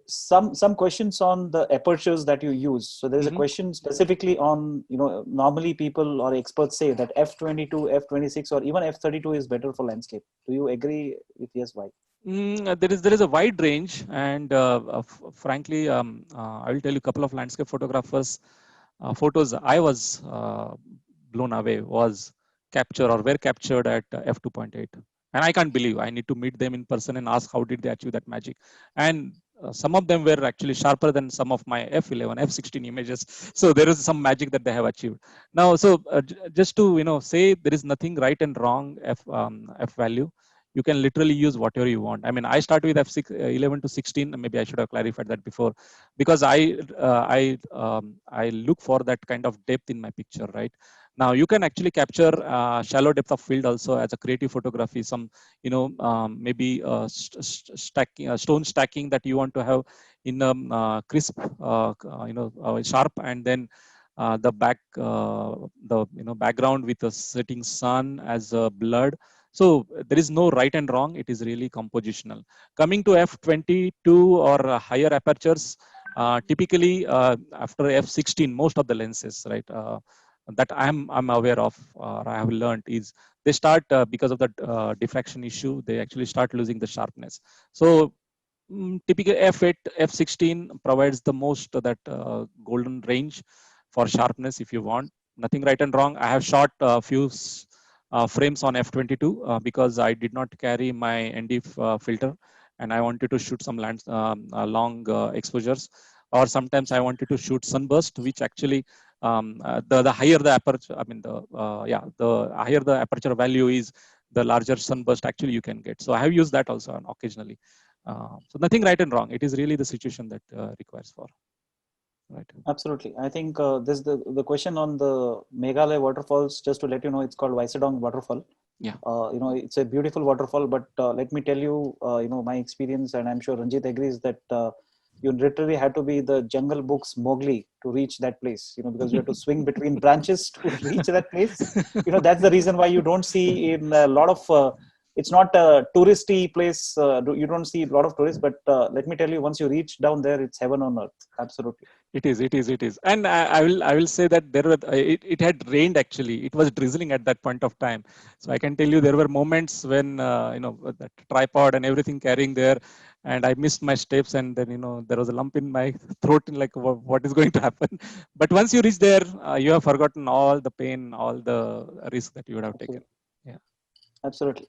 Some questions on the apertures that you use. So there is a question specifically on, normally people or experts say that f22, f26, or even f32 is better for landscape. Do you agree? If yes, why? There is a wide range, and frankly, I will tell you a couple of landscape photographers photos I was blown away was capture or were captured at f2.8, and I can't believe. I need to meet them in person and ask how did they achieve that magic. And some of them were actually sharper than some of my f11, f16 images. So there is some magic that they have achieved now. So just to say, there is nothing right and wrong f value. You can literally use whatever you want. I mean, I start with f11 to 16. Maybe I should have clarified that before, because I look for that kind of depth in my picture, right? Now you can actually capture shallow depth of field also as a creative photography. Some maybe stacking, stone stacking that you want to have in crisp, sharp, and then the background with the setting sun as a blurred. So there is no right and wrong. It is really compositional. Coming to f22 or higher apertures, typically after f16, most of the lenses, right, that I'm aware of or I have learned is they start because of the diffraction issue. They actually start losing the sharpness. So typically f8, f16 provides the most of that golden range for sharpness if you want. Nothing right and wrong. I have shot a few frames on f22 because I did not carry my ND filter, and I wanted to shoot some long exposures, or sometimes I wanted to shoot sunburst, which actually the higher the aperture, I mean the higher the aperture value is, the larger sunburst actually you can get. So I have used that also occasionally. So nothing right and wrong. It is really the situation that requires for. Right. Absolutely. I think this the question on the Meghalaya waterfalls, just to let you know, it's called Vaisadong waterfall. Yeah. It's a beautiful waterfall, but let me tell you, my experience, and I'm sure Ranjit agrees that you literally had to be the Jungle Book's Mowgli to reach that place, because you have to swing between branches to reach that place. That's the reason why you don't see in a lot of, it's not a touristy place. You don't see a lot of tourists, but let me tell you, once you reach down there, it's heaven on earth. Absolutely. It is. And I will say that there were, it had rained actually. It was drizzling at that point of time. So I can tell you there were moments when, that tripod and everything carrying there, and I missed my steps, and then, there was a lump in my throat, and like, what is going to happen? But once you reach there, you have forgotten all the pain, all the risk that you would have taken. Yeah. Absolutely.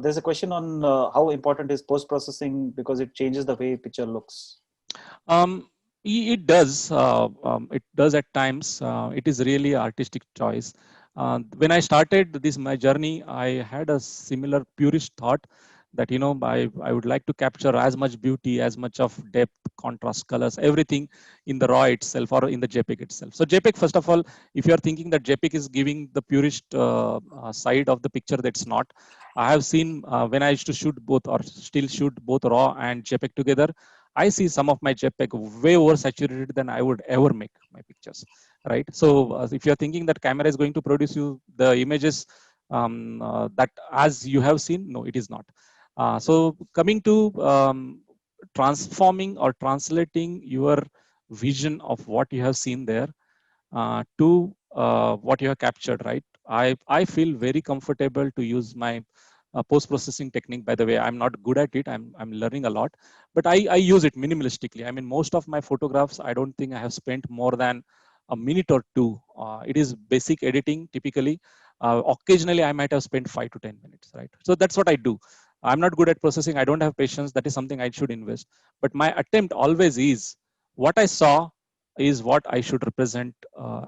There's a question on how important is post-processing because it changes the way picture looks. It does. It does at times. It is really artistic choice. When I started my journey, I had a similar purist thought that I would like to capture as much beauty, as much of depth, contrast, colors, everything in the raw itself or in the JPEG itself. So JPEG, first of all, if you are thinking that JPEG is giving the purist side of the picture, that's not. I have seen when I used to shoot both or still shoot both raw and JPEG together, I see some of my JPEG way oversaturated than I would ever make my pictures, right? So if you're thinking that camera is going to produce you the images that as you have seen, no, it is not. So coming to transforming or translating your vision of what you have seen there to what you have captured, right? I feel very comfortable to use my post-processing technique. By the way, I'm not good at it. I'm learning a lot, but I use it minimalistically. I mean, most of my photographs, I don't think I have spent more than a minute or two. It is basic editing typically. Occasionally, I might have spent 5 to 10 minutes, right? So that's what I do. I'm not good at processing. I don't have patience. That is something I should invest. But my attempt always is what I saw is what I should represent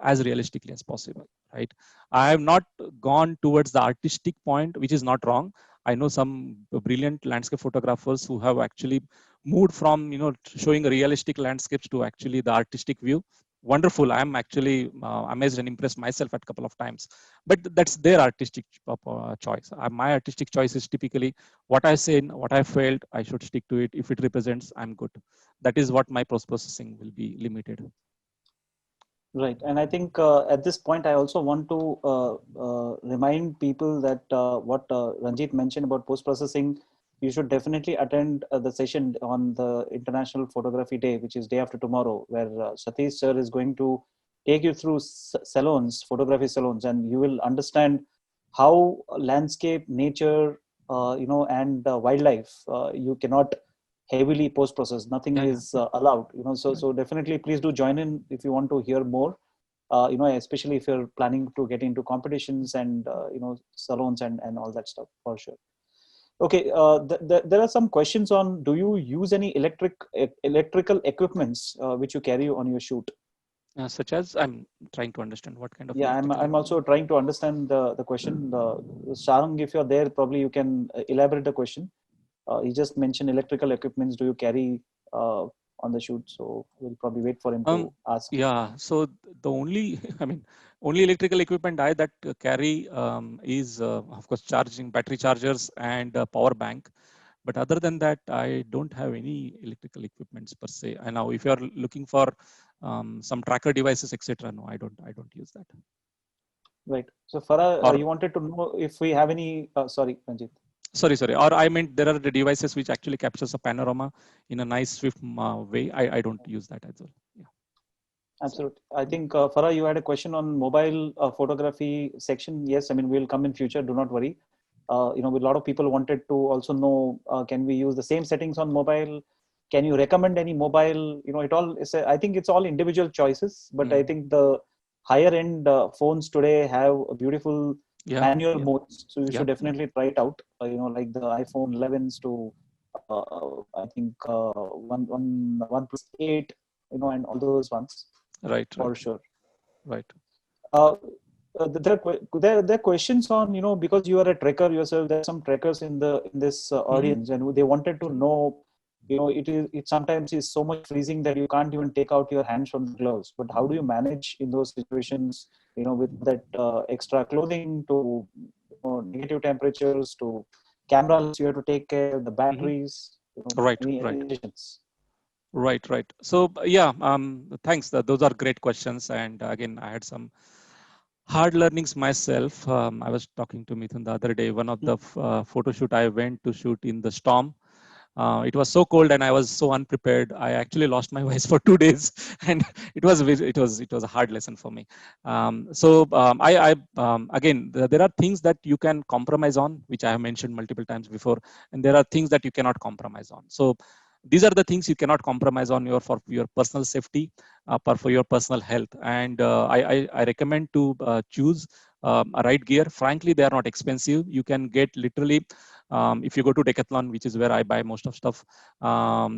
as realistically as possible, right? I have not gone towards the artistic point, which is not wrong. I know some brilliant landscape photographers who have actually moved from showing realistic landscapes to actually the artistic view. Wonderful. I'm actually amazed and impressed myself at a couple of times, but that's their artistic choice. My artistic choice is typically what I seen, what I felt. I should stick to it. If it represents, I'm good. That is what my post-processing will be limited. Right. And I think at this point, I also want to remind people that what Ranjit mentioned about post-processing, you should definitely attend the session on the International Photography Day, which is day after tomorrow, where Satish sir is going to take you through salons, photography salons, and you will understand how landscape, nature, and wildlife, you cannot heavily post-process. Nothing is allowed. So definitely, please do join in if you want to hear more. Especially if you're planning to get into competitions and salons and all that stuff, for sure. Okay, there are some questions on: do you use any electrical equipments which you carry on your shoot? Such as, I'm trying to understand what kind of. Yeah, I'm also trying to understand the question. Sharang, if you're there, probably you can elaborate the question. He just mentioned electrical equipments. Do you carry on the shoot? So we'll probably wait for him to ask. Yeah. So the only, only electrical equipment I that carry is, of course, battery chargers and power bank. But other than that, I don't have any electrical equipments per se. And now, if you are looking for some tracker devices, etc., no, I don't use that. Right. So Farah, you wanted to know if we have any. Sorry, Ranjit. Sorry. Or I meant there are the devices which actually captures a panorama in a nice swift way. I don't use that as well. Yeah. Absolutely. I think Farah, you had a question on mobile photography section. Yes, I mean we'll come in future. Do not worry. A lot of people wanted to also know: can we use the same settings on mobile? Can you recommend any mobile? It all is. I think it's all individual choices. But I think the higher end phones today have a beautiful manual modes, so you should definitely try it out. Like the iPhone 11s to I think OnePlus 8, and all those ones. Right. For sure. Right. There are questions on, because you are a trekker yourself. There are some trekkers in this audience, and they wanted to know. It sometimes is so much freezing that you can't even take out your hands from the gloves. But how do you manage in those situations? With that extra clothing, to negative temperatures, to cameras you have to take care, the batteries. Right. So yeah, thanks. Those are great questions. And again, I had some hard learnings myself. I was talking to Mithun the other day. One of the photo shoot I went to shoot in the storm. It was so cold and I was so unprepared. I actually lost my voice for 2 days, and it was a hard lesson for me. Again, there are things that you can compromise on, which I have mentioned multiple times before, and there are things that you cannot compromise on. So these are the things you cannot compromise on for your personal safety, for your personal health. And I recommend to choose a right gear. Frankly, they are not expensive. You can get literally, if you go to Decathlon, which is where I buy most of stuff,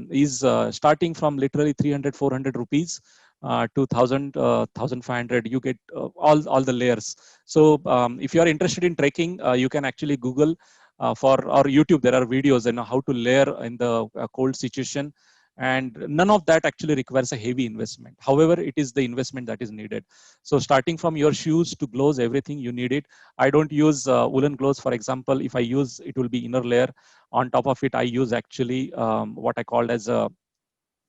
is starting from literally 300, 400 rupees to 1,000, 1,500. You get all the layers. So if you are interested in trekking, you can actually Google or YouTube. There are videos on how to layer in the cold situation. And none of that actually requires a heavy investment. However, it is the investment that is needed. So starting from your shoes to gloves, everything you need it. I don't use woolen gloves, for example. If I use, it will be inner layer. On top of it, I use actually what I called as a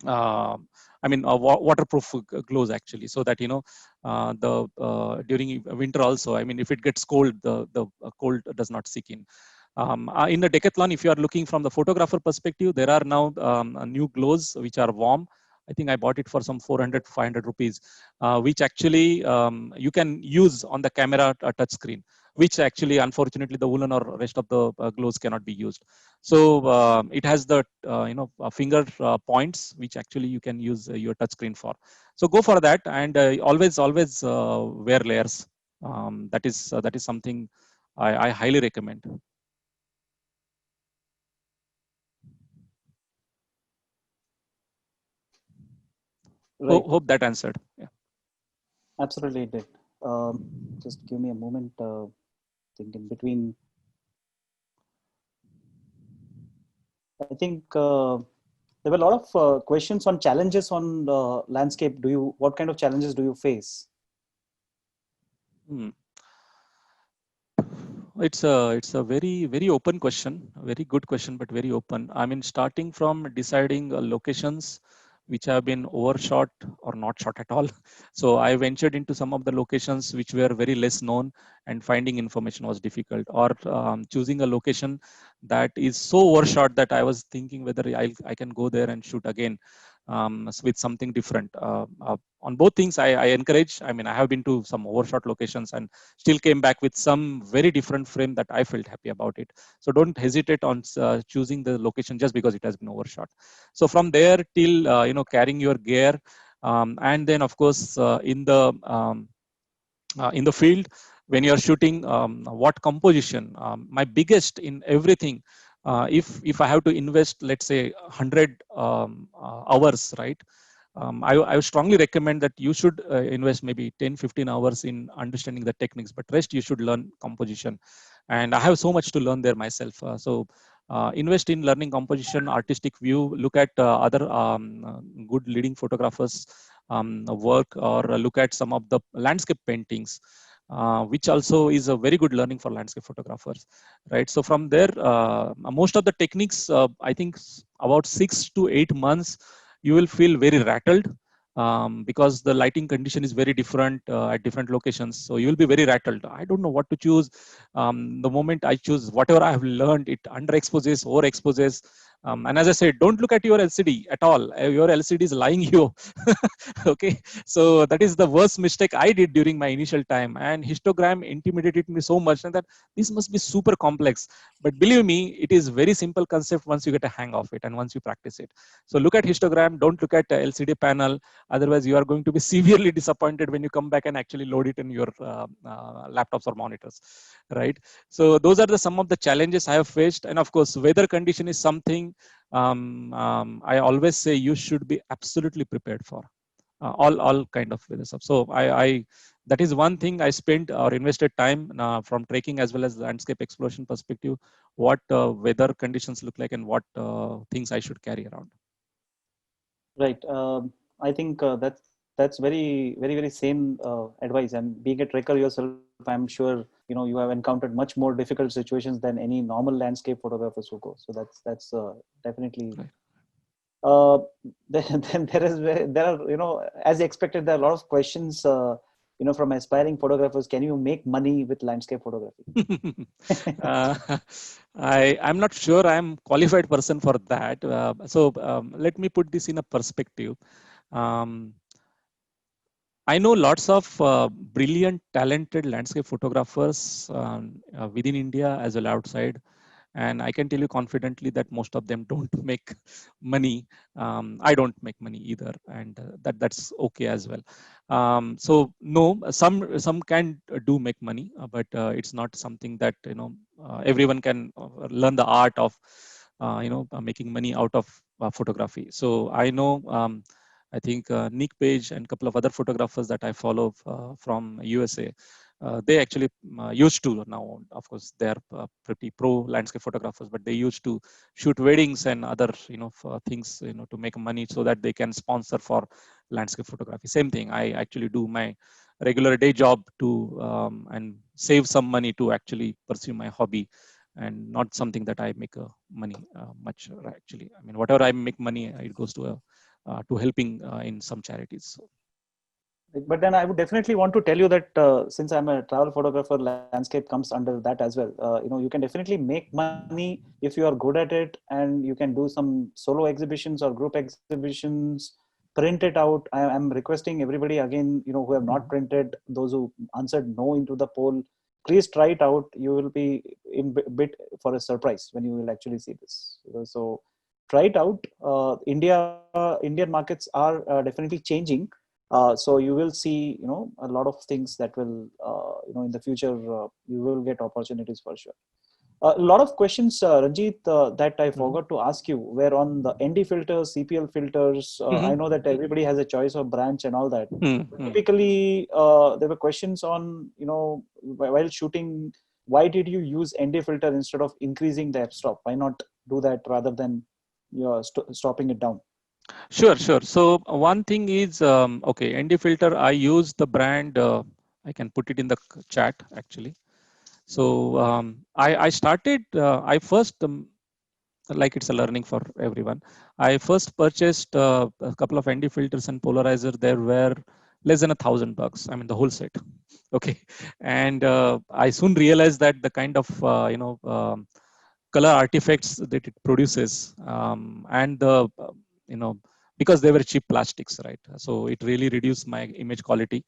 waterproof gloves actually, so that during winter also, if it gets cold, the cold does not seep in. In the Decathlon, if you are looking from the photographer perspective, there are now new gloves which are warm. I think I bought it for some 400, 500 rupees, which actually you can use on the camera touch screen. which actually, unfortunately, the woolen or rest of the gloves cannot be used. So it has the finger points, which actually you can use your touch screen for. So go for that, and always wear layers. That is something I highly recommend. Right. Hope that answered. Yeah. Absolutely, it did. Just give me a moment. Think in between. I think there were a lot of questions on challenges on landscape. What kind of challenges do you face? It's a very open question, very good question, but very open. I mean, starting from deciding locations which have been overshot or not shot at all. So I ventured into some of the locations which were very less known, and finding information was difficult, or choosing a location that is so overshot that I was thinking whether I can go there and shoot again with something different. On both things, I encourage. I mean, I have been to some overshot locations and still came back with some very different frame that I felt happy about it. So don't hesitate on choosing the location just because it has been overshot. So from there till carrying your gear, and then of course in the field when you're shooting, what composition. My biggest in everything, if I have to invest, let's say 100 hours, right? I would strongly recommend that you should invest maybe 10-15 hours in understanding the techniques, but rest you should learn composition. And I have so much to learn there myself. Invest in learning composition, artistic view, look at other good leading photographers work, or look at some of the landscape paintings, which also is a very good learning for landscape photographers, right? So from there, most of the techniques, I think about 6 to 8 months, you will feel very rattled, because the lighting condition is very different at different locations. So you will be very rattled. I don't know what to choose. The moment I choose whatever I have learned, it underexposes, overexposes. And as I said, don't look at your LCD at all. Your LCD is lying you. Okay. So that is the worst mistake I did during my initial time. And histogram intimidated me so much, and that this must be super complex. But believe me, it is very simple concept once you get a hang of it and once you practice it. So look at histogram, don't look at LCD panel. Otherwise, you are going to be severely disappointed when you come back and actually load it in your laptops or monitors, right? So those are some of the challenges I have faced. And of course, weather condition is something I always say you should be absolutely prepared for. All kind of weather stuff. So I that is one thing I spent or invested time from trekking as well as landscape exploration perspective, what weather conditions look like and what things I should carry around. Right. I think that's very same advice. And being a trekker yourself, I'm sure you have encountered much more difficult situations than any normal landscape photographers who go. So that's definitely. Right. Then there are as expected, there are a lot of questions from aspiring photographers. Can you make money with landscape photography? uh, I'm not sure I'm qualified person for that. Let me put this in a perspective. Um, I know lots of brilliant, talented landscape photographers within India as well outside, and I can tell you confidently that most of them don't make money. I don't make money either, and that's okay as well. So no, some can do make money, but it's not something that everyone can learn the art of making money out of photography. So I know. I think Nick Page and a couple of other photographers that I follow from USA, they actually used to now, of course, they're pretty pro landscape photographers, but they used to shoot weddings and other, things, to make money so that they can sponsor for landscape photography. Same thing. I actually do my regular day job to and save some money to actually pursue my hobby, and not something that I make money much. Actually, I mean, whatever I make money, it goes to helping in some charities. So. But then I would definitely want to tell you that since I'm a travel photographer, landscape comes under that as well. You can definitely make money if you are good at it, and you can do some solo exhibitions or group exhibitions, print it out. I'm requesting everybody again, who have not printed, those who answered no into the poll, please try it out. You will be in bit for a surprise when you will actually see this. So try it out. Indian markets are definitely changing. So you will see, a lot of things that will, in the future, you will get opportunities for sure. A lot of questions, Ranjit, that I forgot to ask you were on the ND filters, CPL filters. I know that everybody has a choice of branch and all that. Typically, there were questions on, while shooting, why did you use ND filter instead of increasing the f-stop? Why not do that rather than stopping it down? Sure. So one thing is, okay, ND filter, I use the brand, I can put it in the chat actually. So I started, I first, like it's a learning for everyone. I first purchased a couple of ND filters and polarizer. There were less than $1,000. I mean, the whole set. Okay. And I soon realized that the kind of, color artifacts that it produces and the, because they were cheap plastics, right? So it really reduced my image quality.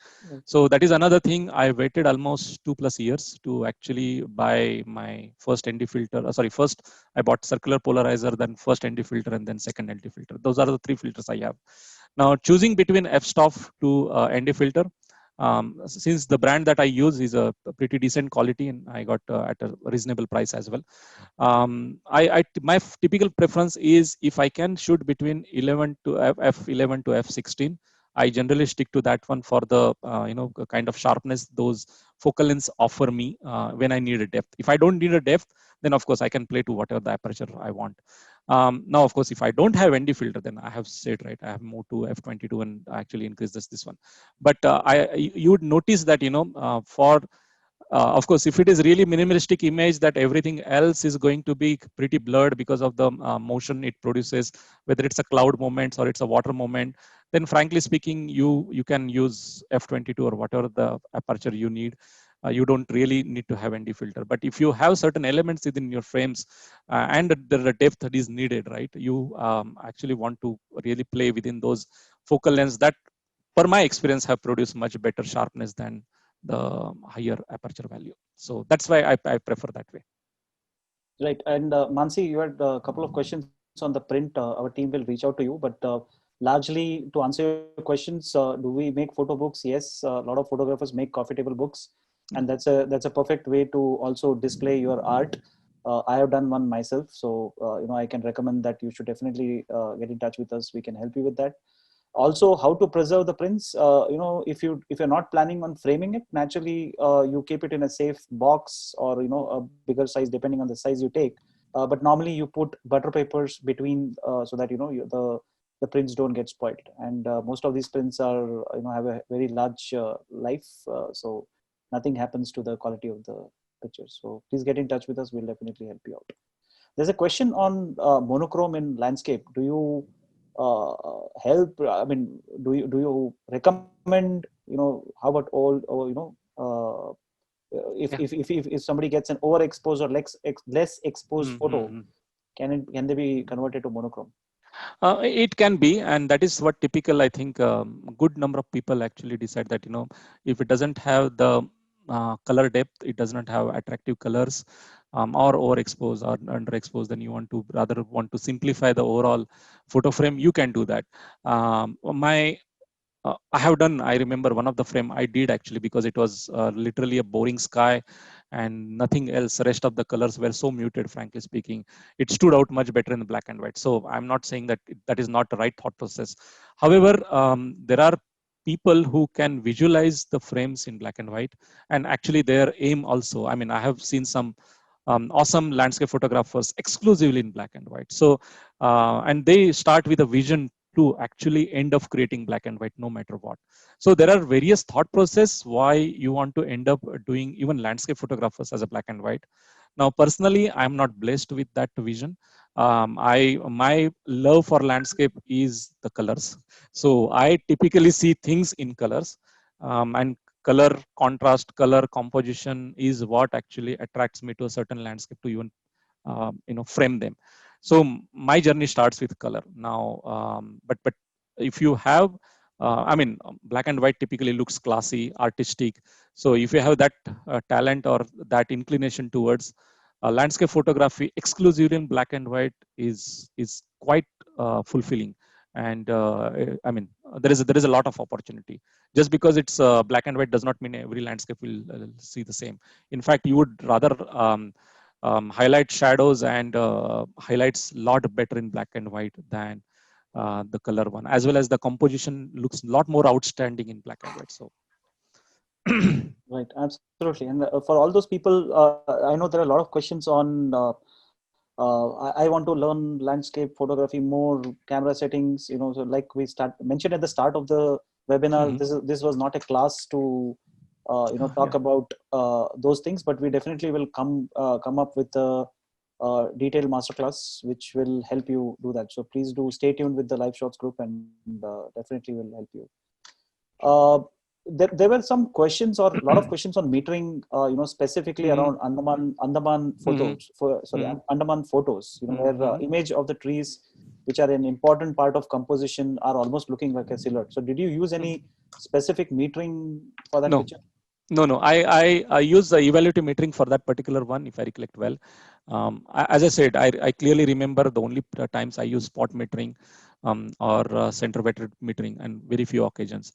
So that is another thing. I waited almost 2+ years to actually buy my first ND filter. First I bought circular polarizer, then first ND filter, and then second ND filter. Those are the 3 filters I have. Now choosing between f-stop to ND filter, since the brand that I use is a pretty decent quality and I got at a reasonable price as well. My typical preference is if I can shoot between 11 to f11 to f16, I generally stick to that one for the kind of sharpness those focal lengths offer me when I need a depth. If I don't need a depth, then of course I can play to whatever the aperture I want. Now, of course, if I don't have ND filter, then I have said, right, I have moved to f22 and actually increase this one. But you would notice that, of course, if it is really minimalistic image that everything else is going to be pretty blurred because of the motion it produces, whether it's a cloud moment or it's a water moment, then frankly speaking, you can use f22 or whatever the aperture you need. You don't really need to have ND filter. But if you have certain elements within your frames and the depth that is needed, right, you actually want to really play within those focal lengths that, per my experience, have produced much better sharpness than the higher aperture value. So that's why I prefer that way. Right. And Mansi, you had a couple of questions on the print. Our team will reach out to you, but largely to answer your questions, do we make photo books? Yes, a lot of photographers make coffee table books, and that's a perfect way to also display your art. I have done one myself, so I can recommend that you should definitely get in touch with us. We can help you with that. Also, how to preserve the prints. If you're not planning on framing it, naturally you keep it in a safe box or a bigger size depending on the size you take. But normally you put butter papers between so that the prints don't get spoiled. And most of these prints are have a very large life, so nothing happens to the quality of the pictures. So please get in touch with us. We'll definitely help you out. There's a question on monochrome in landscape. Do you help? I mean, do you recommend? How about all? Or if somebody gets an overexposed or less exposed photo, can they be converted to monochrome? It can be, and that is what typical, I think, good number of people actually decide that, if it doesn't have the color depth, it does not have attractive colors, or overexposed or underexposed, then you rather want to simplify the overall photo frame, you can do that. I have done, I remember one of the frame I did actually, because it was literally a boring sky and nothing else. Rest of the colors were so muted, frankly speaking. It stood out much better in the black and white. So I'm not saying that that is not the right thought process. However, there are people who can visualize the frames in black and white, and actually their aim also. I mean, I have seen some awesome landscape photographers exclusively in black and white. So, and they start with a vision to actually end up creating black and white no matter what. So there are various thought process why you want to end up doing even landscape photographers as a black and white. Now, personally, I'm not blessed with that vision. My love for landscape is the colors. So I typically see things in colors, and color contrast, color composition is what actually attracts me to a certain landscape to even frame them. So my journey starts with color now, but if you have I mean, black and white typically looks classy, artistic. So if you have that talent or that inclination towards landscape photography exclusively in black and white is quite fulfilling. And I mean, there is a lot of opportunity. Just because it's black and white does not mean every landscape will see the same. In fact, you would rather highlight shadows and highlights lot better in black and white than the color one, as well as the composition looks a lot more outstanding in black and white. So Right, absolutely. And for all those people, I know there are a lot of questions on. I want to learn landscape photography more, camera settings. So like we mentioned at the start of the webinar, this was not a class to talk about those things, but we definitely will come up with a detailed masterclass which will help you do that. So please do stay tuned with the live shots group, and definitely will help you. There were some questions, or a lot of questions on metering, specifically around Andaman photos. Andaman photos, where image of the trees, which are an important part of composition, are almost looking like a silhouette. So, did you use any specific metering for that picture? No. I use the evaluative metering for that particular one, if I recollect well. As I said, I clearly remember the only times I use spot metering or center weighted metering, and very few occasions.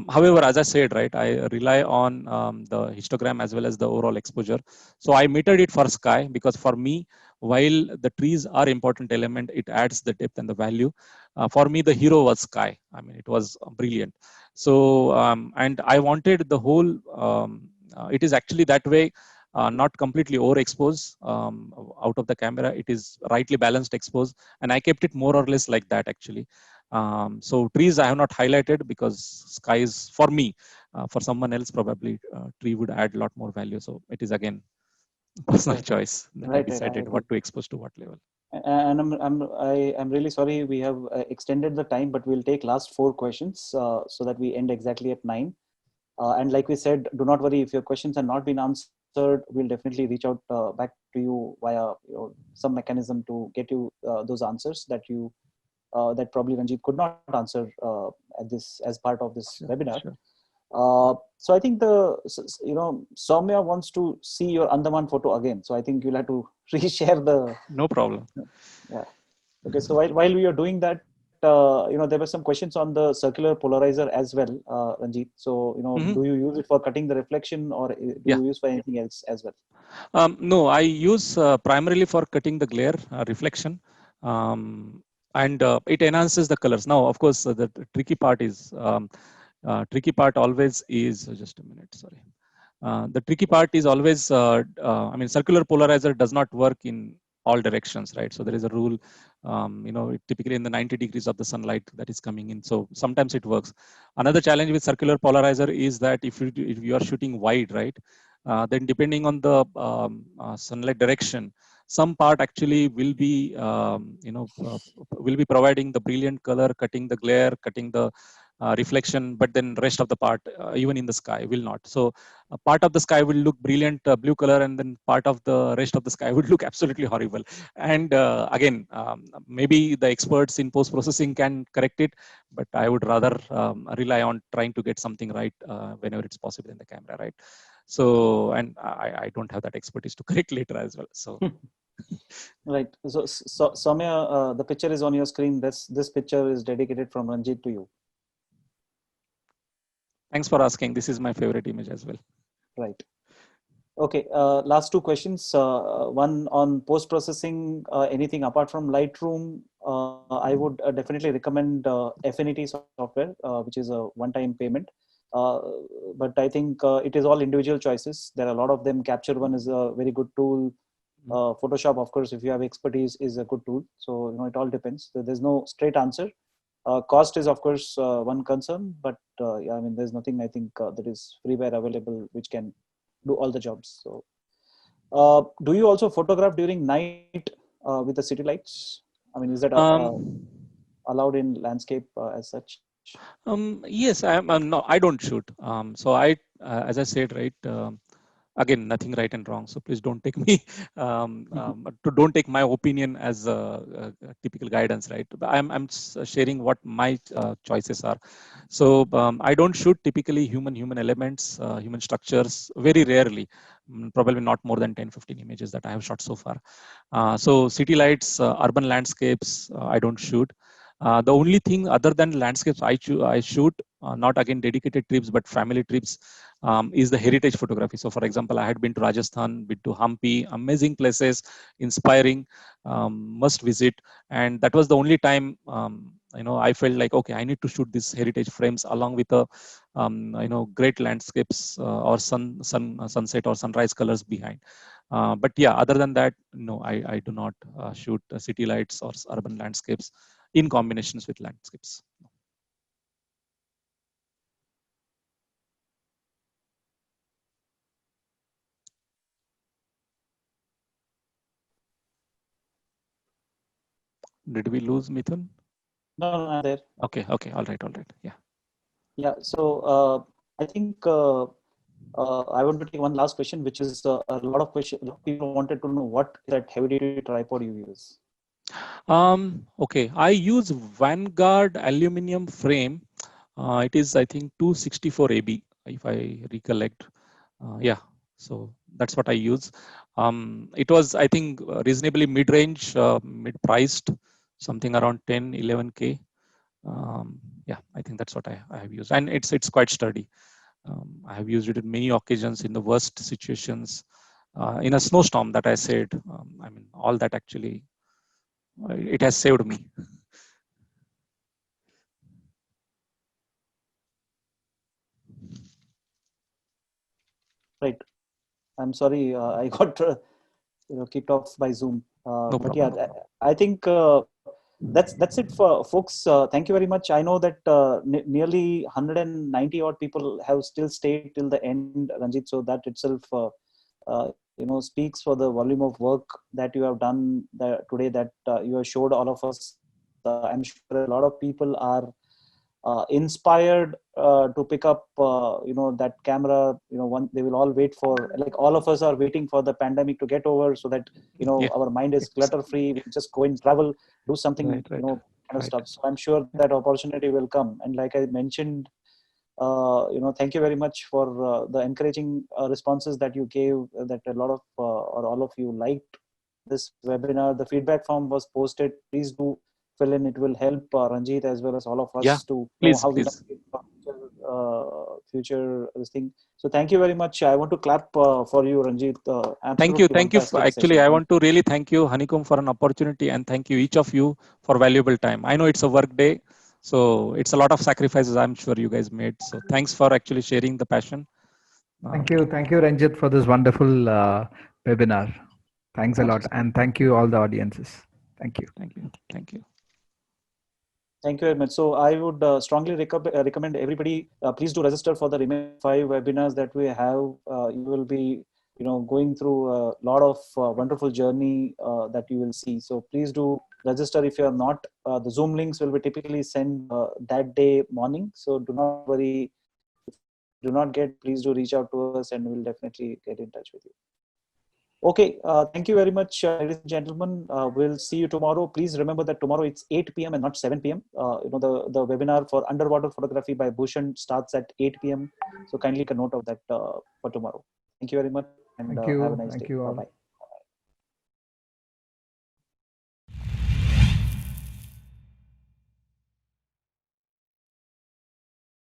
However, as I said, right, I rely on the histogram as well as the overall exposure. So I metered it for sky because for me, while the trees are important element, it adds the depth and the value. For me, the hero was sky. I mean, it was brilliant. So, and I wanted the whole, it is actually that way, not completely overexposed out of the camera. It is rightly balanced expose, and I kept it more or less like that actually. So trees I have not highlighted because sky is for me. For someone else, probably tree would add a lot more value. So it is again personal choice that I decided what to expose to what level. And I'm really sorry we have extended the time, but we'll take last 4 questions so that we end exactly at 9. And like we said, do not worry if your questions have not been answered. We'll definitely reach out back to you via some mechanism to get you those answers that you that probably Ranjit could not answer as part of this webinar. Sure. So I think Soumya wants to see your Andaman photo again. So I think you'll have to reshare the. No problem. Yeah. Okay. So while we are doing that, there were some questions on the circular polarizer as well, Ranjit. So do you use it for cutting the reflection, or do you use for anything else as well? No, I use primarily for cutting the glare reflection. And it enhances the colors. Now, of course, the tricky part is tricky part always is just a minute. Sorry, the tricky part is always. I mean, circular polarizer does not work in all directions, right? So there is a rule. Typically in the 90 degrees of the sunlight that is coming in. So sometimes it works. Another challenge with circular polarizer is that if you are shooting wide, right, then depending on the sunlight direction, some part actually will be will be providing the brilliant color, cutting the glare, cutting the reflection, but then rest of the part even in the sky will not. So part of the sky will look brilliant blue color, and then part of the rest of the sky would look absolutely horrible. And again, maybe the experts in post processing can correct it, but I would rather rely on trying to get something right whenever it's possible in the camera, right? So, and I don't have that expertise to correct later as well. So. Right. So Soumya, the picture is on your screen. This picture is dedicated from Ranjit to you. Thanks for asking. This is my favorite image as well. Right. Okay. Last 2 questions. One on post processing. Anything apart from Lightroom? I would definitely recommend Affinity software, which is a one-time payment. But I think it is all individual choices. There are a lot of them. Capture One is a very good tool. Photoshop, of course, if you have expertise, is a good tool. So it all depends. There's no straight answer. Cost is, of course, one concern, but yeah, I mean, there's nothing I think that is freeware available which can do all the jobs. So, do you also photograph during night with the city lights? I mean, is that allowed in landscape as such? Yes, no, I don't shoot. So I, as I said, right. again, nothing right and wrong. So please don't take me, don't take my opinion as a typical guidance, right? I'm sharing what my choices are. So I don't shoot typically human elements, human structures, very rarely. Probably not more than 10-15 images that I have shot so far. So city lights, urban landscapes, I don't shoot. The only thing other than landscapes I shoot, not again dedicated trips but family trips, is the heritage photography. So for example, I had been to Rajasthan, been to Hampi, amazing places, inspiring, must visit. And that was the only time I felt like, okay, I need to shoot these heritage frames along with a great landscapes, or sunset or sunrise colors behind. But yeah, other than that, no, I do not shoot city lights or urban landscapes in combinations with landscapes. Did we lose Mithun? No, I'm there. Okay. All right. Yeah. Yeah. So I think I want to take one last question, which is a lot of people wanted to know what is that heavy duty tripod you use. Okay, I use Vanguard aluminum frame. It is, I think, 264 AB, if I recollect. Yeah, so that's what I use. It was, I think, reasonably mid-range, mid-priced, something around 10-11K. Yeah, I think that's what I have used, and it's quite sturdy. I have used it in many occasions in the worst situations, in a snowstorm that I said. I mean, all that actually, it has saved me. Right. I'm sorry, I got kicked off by Zoom. No But problem. yeah, No problem. I think that's it for folks. Thank you very much. I know that nearly 190 odd people have still stayed till the end, Ranjit. So that itself, speaks for the volume of work that you have done today. That you have showed all of us. I'm sure a lot of people are inspired to pick up that camera. They will all wait for, like all of us are waiting for the pandemic to get over, so that Yeah. our mind is clutter free. We just go and travel, do something, Right. kind of Right. stuff. So I'm sure that opportunity will come. And like I mentioned, thank you very much for the encouraging responses that you gave, that a lot of or all of you liked this webinar. The feedback form was posted. Please do fill in. It will help Ranjit as well as all of us Yeah. to know Please, how we please. can future this thing. So thank you very much. I want to clap for you, Ranjit. Thank you. Absolutely Thank you. fantastic Actually, session. I want to really thank you, Honeycomb, for an opportunity, and thank you each of you for valuable time. I know it's a work day, so it's a lot of sacrifices I'm sure you guys made. So thanks for actually sharing the passion. Thank you, Ranjit, for this wonderful webinar. Thanks a lot, and thank you all the audiences. Thank you. Thank you. Thank you. Thank you very much. So I would strongly recommend everybody, please do register for the remaining 5 webinars that we have. You will be, going through a lot of wonderful journey that you will see. So please do register if you are not. The Zoom links will be typically sent that day morning. So do not worry. If you do not get, please do reach out to us and we'll definitely get in touch with you. Okay, thank you very much, ladies and gentlemen. We'll see you tomorrow. Please remember that tomorrow it's 8 p.m. and not 7 p.m. The webinar for underwater photography by Bhushan starts at 8 p.m. So kindly take a note of that for tomorrow. Thank you very much and Thank have a you. nice Thank day. you all. Bye-bye.